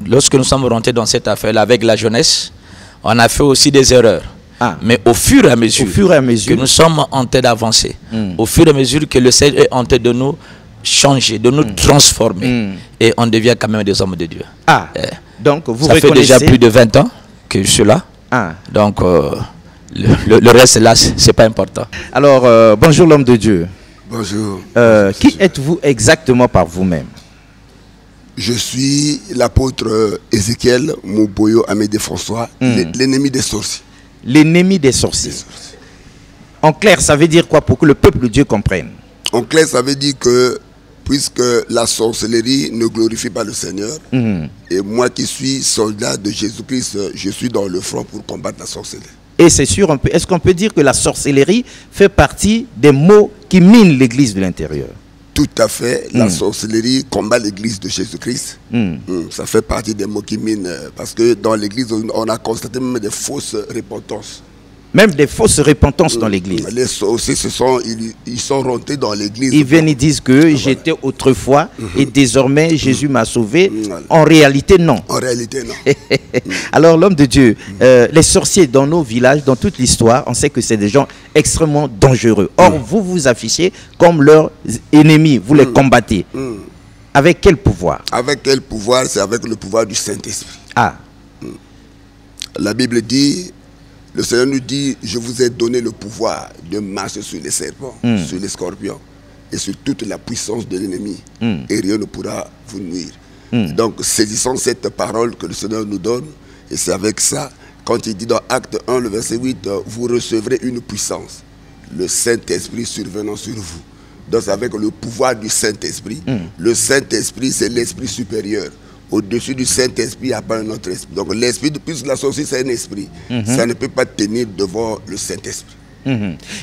Lorsque nous sommes rentrés dans cette affaire-là avec la jeunesse, on a fait aussi des erreurs. Mais au fur et à mesure, que nous sommes en train d'avancer, au fur et à mesure que le Seigneur est en train de nous changer, de nous transformer, et on devient quand même des hommes de Dieu. Donc vous ça fait déjà plus de 20 ans que je suis là. Donc le reste là, c'est pas important. Alors, bonjour l'homme de Dieu. Bonjour. Qui êtes-vous exactement par vous-même? Je suis l'apôtre Ézéchiel Mouboyo Amédée François, l'ennemi des sorciers. L'ennemi des sorciers. En clair, ça veut dire quoi pour que le peuple de Dieu comprenne? En clair, ça veut dire que puisque la sorcellerie ne glorifie pas le Seigneur, et moi qui suis soldat de Jésus-Christ, je suis dans le front pour combattre la sorcellerie. Et c'est sûr, est-ce qu'on peut dire que la sorcellerie fait partie des maux qui minent l'église de l'intérieur? Tout à fait. La sorcellerie combat l'église de Jésus-Christ. Ça fait partie des maux qui minent. Parce que dans l'église, on a constaté même des fausses repentances. Même des fausses repentances dans l'église. Les sorciers, ils sont rentrés dans l'église. Ils viennent et disent que j'étais autrefois et désormais Jésus m'a sauvé. En réalité, non. En réalité, non. Alors, l'homme de Dieu, les sorciers dans nos villages, dans toute l'histoire, on sait que c'est des gens extrêmement dangereux. Or, vous vous affichez comme leurs ennemis, vous les combattez. Avec quel pouvoir? Avec quel pouvoir? C'est avec le pouvoir du Saint-Esprit. La Bible dit... Le Seigneur nous dit, je vous ai donné le pouvoir de marcher sur les serpents, sur les scorpions, et sur toute la puissance de l'ennemi. Et rien ne pourra vous nuire. Donc, saisissons cette parole que le Seigneur nous donne. Et c'est avec ça, quand il dit dans Acte 1, le verset 8, vous recevrez une puissance. Le Saint-Esprit survenant sur vous. Donc, c'est avec le pouvoir du Saint-Esprit. Le Saint-Esprit, c'est l'esprit supérieur. Au-dessus du Saint-Esprit, il n'y a pas un autre esprit. Donc, l'esprit, puisque la sorcière, c'est un esprit, ça ne peut pas tenir devant le Saint-Esprit.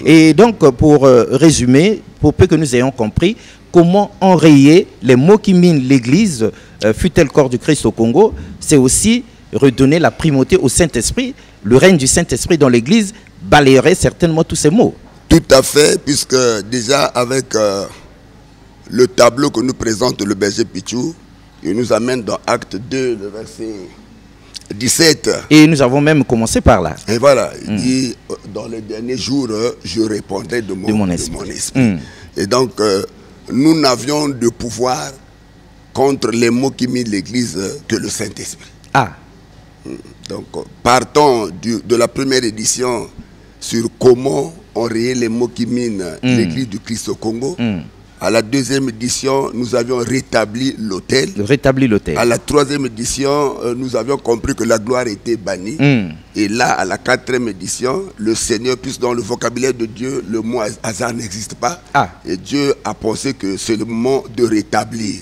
Et donc, pour résumer, pour peu que nous ayons compris, comment enrayer les maux qui minent l'Église, fut-elle corps du Christ au Congo, c'est aussi redonner la primauté au Saint-Esprit. Le règne du Saint-Esprit dans l'Église balayerait certainement tous ces maux. Tout à fait, puisque déjà avec le tableau que nous présente le berger Pichou, il nous amène dans Acte 2, le verset 17. Et nous avons même commencé par là. Et voilà, il dit, dans les derniers jours, je répondrai de mon esprit. Et donc, nous n'avions de pouvoir contre les maux qui minent l'Église que le Saint-Esprit. Donc, partons de la première édition sur comment enrayer les maux qui minent l'Église du Christ au Congo. À la deuxième édition, nous avions rétabli l'autel. À la troisième édition, nous avions compris que la gloire était bannie. Et là, à la quatrième édition, le Seigneur, puisque dans le vocabulaire de Dieu, le mot hasard n'existe pas. Et Dieu a pensé que c'est le moment de rétablir.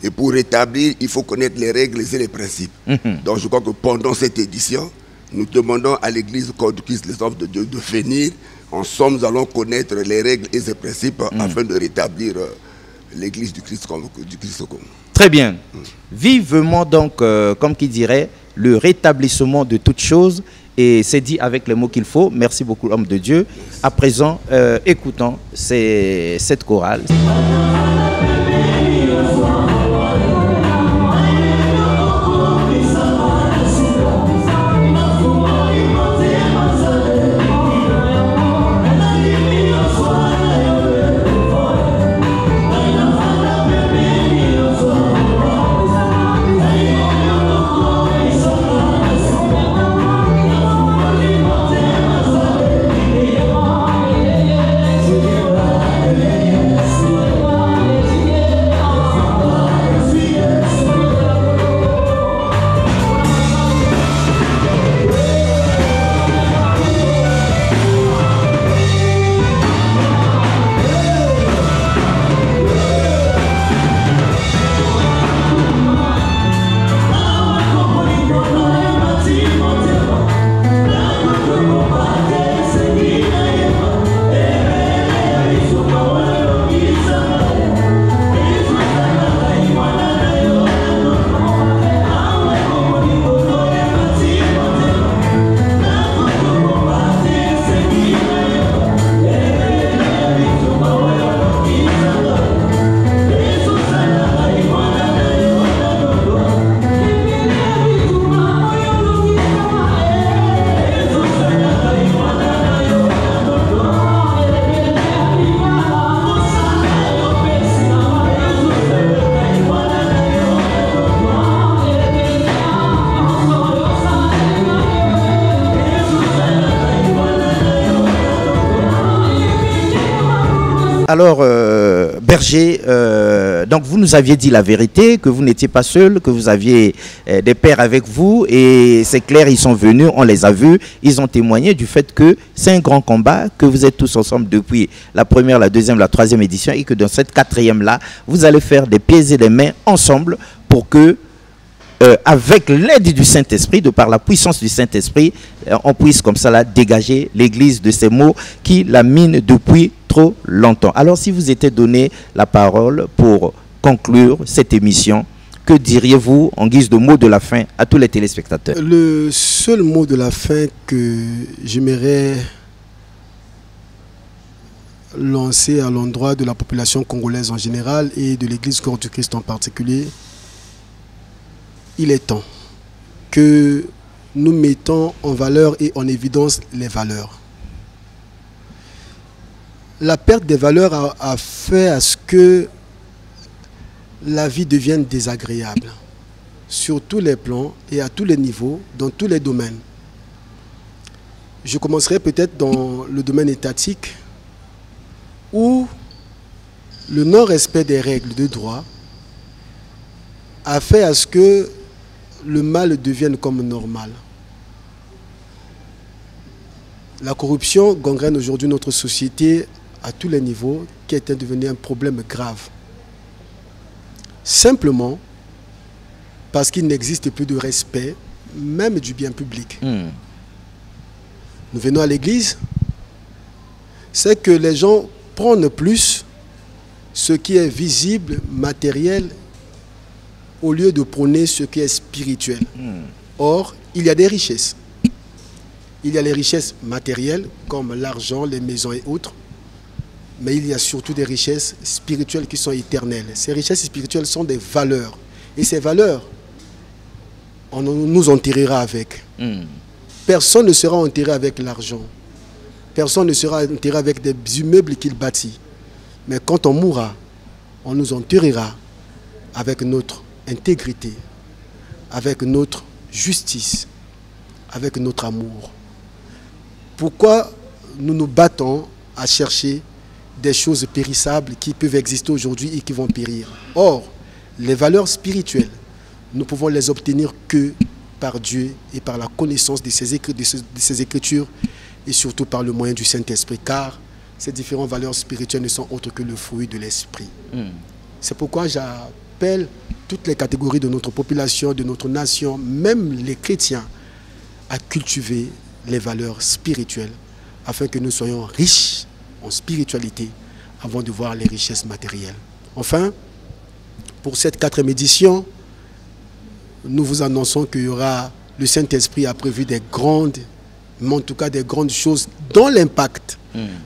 Et pour rétablir, il faut connaître les règles et les principes. Donc je crois que pendant cette édition, nous demandons à l'Église corps du Christ, les hommes de Dieu, de venir. Ensemble, nous allons connaître les règles et les principes afin de rétablir l'Église du Christ au Congo. Très bien. Vivement donc, comme qui dirait, le rétablissement de toutes choses. Et c'est dit avec les mots qu'il faut. Merci beaucoup, homme de Dieu. À présent, écoutons cette chorale. Alors, berger, donc vous nous aviez dit la vérité, que vous n'étiez pas seul, que vous aviez des pères avec vous, et c'est clair, ils sont venus, on les a vus, ils ont témoigné du fait que c'est un grand combat, que vous êtes tous ensemble depuis la première, la deuxième, la troisième édition, et que dans cette quatrième-là, vous allez faire des pieds et des mains ensemble pour que, avec l'aide du Saint-Esprit, de par la puissance du Saint-Esprit, on puisse comme ça là dégager l'Église de ces maux qui la minent depuis trop longtemps. Alors si vous étiez donné la parole pour conclure cette émission, que diriez-vous en guise de mot de la fin à tous les téléspectateurs? Le seul mot de la fin que j'aimerais lancer à l'endroit de la population congolaise en général et de l'Église Corps du Christ en particulier, il est temps que nous mettons en valeur et en évidence les valeurs. La perte des valeurs a fait à ce que la vie devienne désagréable sur tous les plans et à tous les niveaux, dans tous les domaines. Je commencerai peut-être dans le domaine étatique où le non-respect des règles de droit a fait à ce que le mal devienne comme normal. La corruption gangrène aujourd'hui notre société à tous les niveaux, qui est devenu un problème grave. Simplement parce qu'il n'existe plus de respect, même du bien public. Nous venons à l'église, c'est que les gens prennent plus ce qui est visible, matériel, au lieu de prôner ce qui est spirituel. Or, il y a des richesses. Il y a les richesses matérielles, comme l'argent, les maisons et autres, mais il y a surtout des richesses spirituelles qui sont éternelles. Ces richesses spirituelles sont des valeurs. Et ces valeurs, on nous enterrera avec. Personne ne sera enterré avec l'argent. Personne ne sera enterré avec des immeubles qu'il bâtit. Mais quand on mourra, on nous enterrera avec notre intégrité, avec notre justice, avec notre amour. Pourquoi nous nous battons à chercher des choses périssables qui peuvent exister aujourd'hui et qui vont périr? Or, les valeurs spirituelles, nous pouvons les obtenir que par Dieu et par la connaissance de ces Écritures et surtout par le moyen du Saint-Esprit, car ces différentes valeurs spirituelles ne sont autres que le fruit de l'Esprit. C'est pourquoi j'appelle toutes les catégories de notre population, de notre nation, même les chrétiens, à cultiver les valeurs spirituelles afin que nous soyons riches en spiritualité avant de voir les richesses matérielles. Enfin, pour cette 4e édition, nous vous annonçons qu'il y aura, le Saint-Esprit a prévu des grandes, mais en tout cas des grandes choses dont l'impact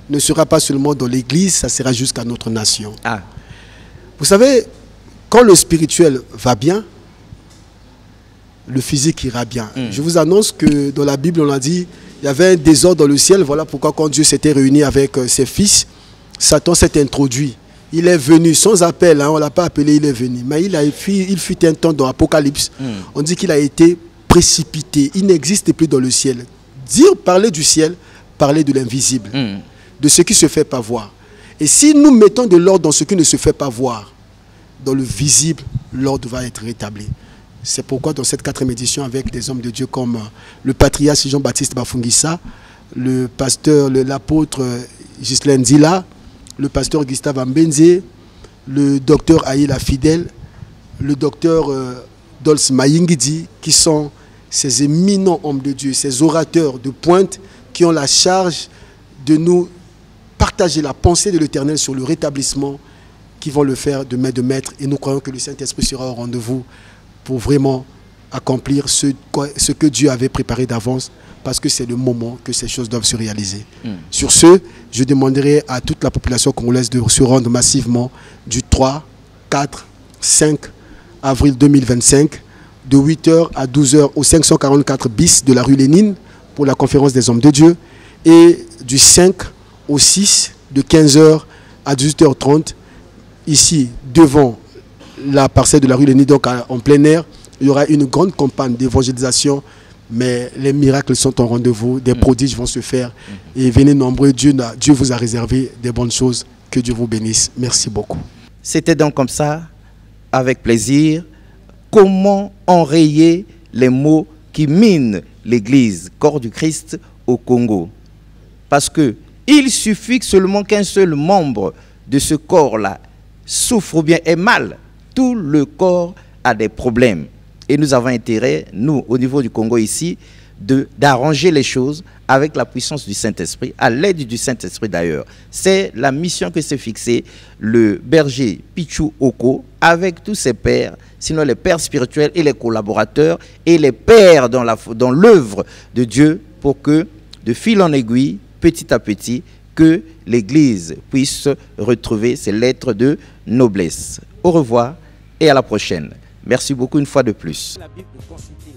ne sera pas seulement dans l'Église, ça sera jusqu'à notre nation. Vous savez, quand le spirituel va bien, le physique ira bien. Je vous annonce que dans la Bible, on a dit il y avait un désordre dans le ciel. Voilà pourquoi quand Dieu s'était réuni avec ses fils, Satan s'est introduit. Il est venu sans appel, on ne l'a pas appelé, il est venu. Mais il fut un temps dans l'Apocalypse, on dit qu'il a été précipité. Il n'existe plus dans le ciel. Parler du ciel, parler de l'invisible, de ce qui ne se fait pas voir. Et si nous mettons de l'ordre dans ce qui ne se fait pas voir, dans le visible, l'ordre va être rétabli. C'est pourquoi dans cette 4e édition, avec des hommes de Dieu comme le patriarche Jean-Baptiste Bafungissa, le pasteur, l'apôtre Ghislaine Zila, le pasteur Gustave Ambenze, le docteur Aïla Fidèle, le docteur Dols Mayingidi, qui sont ces éminents hommes de Dieu, ces orateurs de pointe qui ont la charge de nous partager la pensée de l'Éternel sur le rétablissement, qui vont le faire de main de maître. Et nous croyons que le Saint-Esprit sera au rendez-vous pour vraiment accomplir ce que Dieu avait préparé d'avance, parce que c'est le moment que ces choses doivent se réaliser. Sur ce, je demanderai à toute la population congolaise de se rendre massivement du 3, 4, 5 avril 2025, de 8h à 12h au 544 bis de la rue Lénine pour la conférence des hommes de Dieu, et du 5 au 6 de 15h à 18h30 ici devant la parcelle de la rue Lénine, donc en plein air. Il y aura une grande campagne d'évangélisation, mais les miracles sont en rendez-vous, des prodiges vont se faire, et venez nombreux, Dieu vous a réservé des bonnes choses. Que Dieu vous bénisse. Merci beaucoup. C'était donc comme ça, avec plaisir, comment enrayer les maux qui minent l'Église, corps du Christ au Congo. Parce qu'il suffit seulement qu'un seul membre de ce corps-là souffre ou bien est mal. Tout le corps a des problèmes. Et nous avons intérêt, nous, au niveau du Congo ici, d'arranger les choses avec la puissance du Saint-Esprit, à l'aide du Saint-Esprit d'ailleurs. C'est la mission que s'est fixée le berger Pichu Oko avec tous ses pères, sinon les pères spirituels et les collaborateurs et les pères dans l'œuvre de Dieu, pour que, de fil en aiguille, petit à petit, que l'Église puisse retrouver ses lettres de noblesse. Au revoir et à la prochaine. Merci beaucoup une fois de plus. La Bible consultée,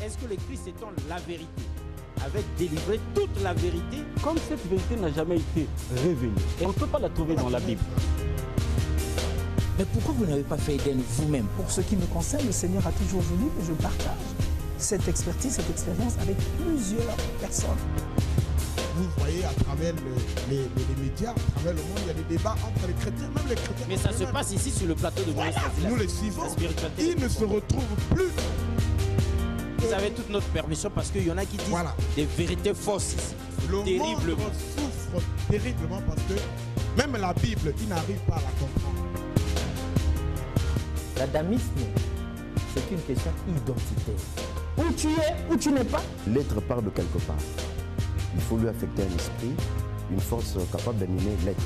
est-ce que le Christ étant la vérité avait délivré toute la vérité? Comme cette vérité n'a jamais été révélée, et on ne peut pas la trouver dans la Bible. Mais pourquoi vous n'avez pas fait Eden vous-même? Pour ce qui me concerne, le Seigneur a toujours voulu que je partage cette expertise, cette expérience avec plusieurs personnes. vous voyez à travers les médias, à travers le monde, il y a des débats entre les chrétiens, même les chrétiens. Mais ça se passe ici sur le plateau de Maurice. Nous les suivons. Ils ne se retrouvent plus. Vous avez toute notre permission parce qu'il y en a qui disent des vérités fausses ici. Le monde souffre terriblement parce que même la Bible, ils n'arrivent pas à la comprendre. L'adamisme, c'est une question identitaire. Où tu es, où tu n'es pas. L'être part de quelque part. Il faut lui affecter un esprit, une force capable d'animer l'être.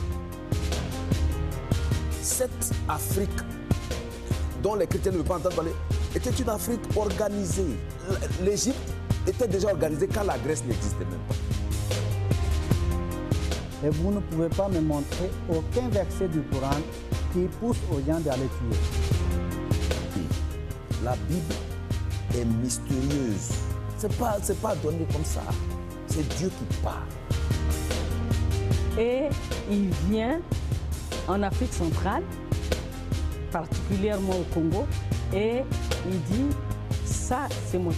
Cette Afrique dont les chrétiens ne veulent pas entendre parler était une Afrique organisée. L'Égypte était déjà organisée quand la Grèce n'existait même pas. Et vous ne pouvez pas me montrer aucun verset du Coran qui pousse aux gens d'aller tuer. La Bible est mystérieuse. C'est pas donné comme ça. C'est Dieu qui parle. Et il vient en Afrique centrale, particulièrement au Congo, et il dit, ça c'est mon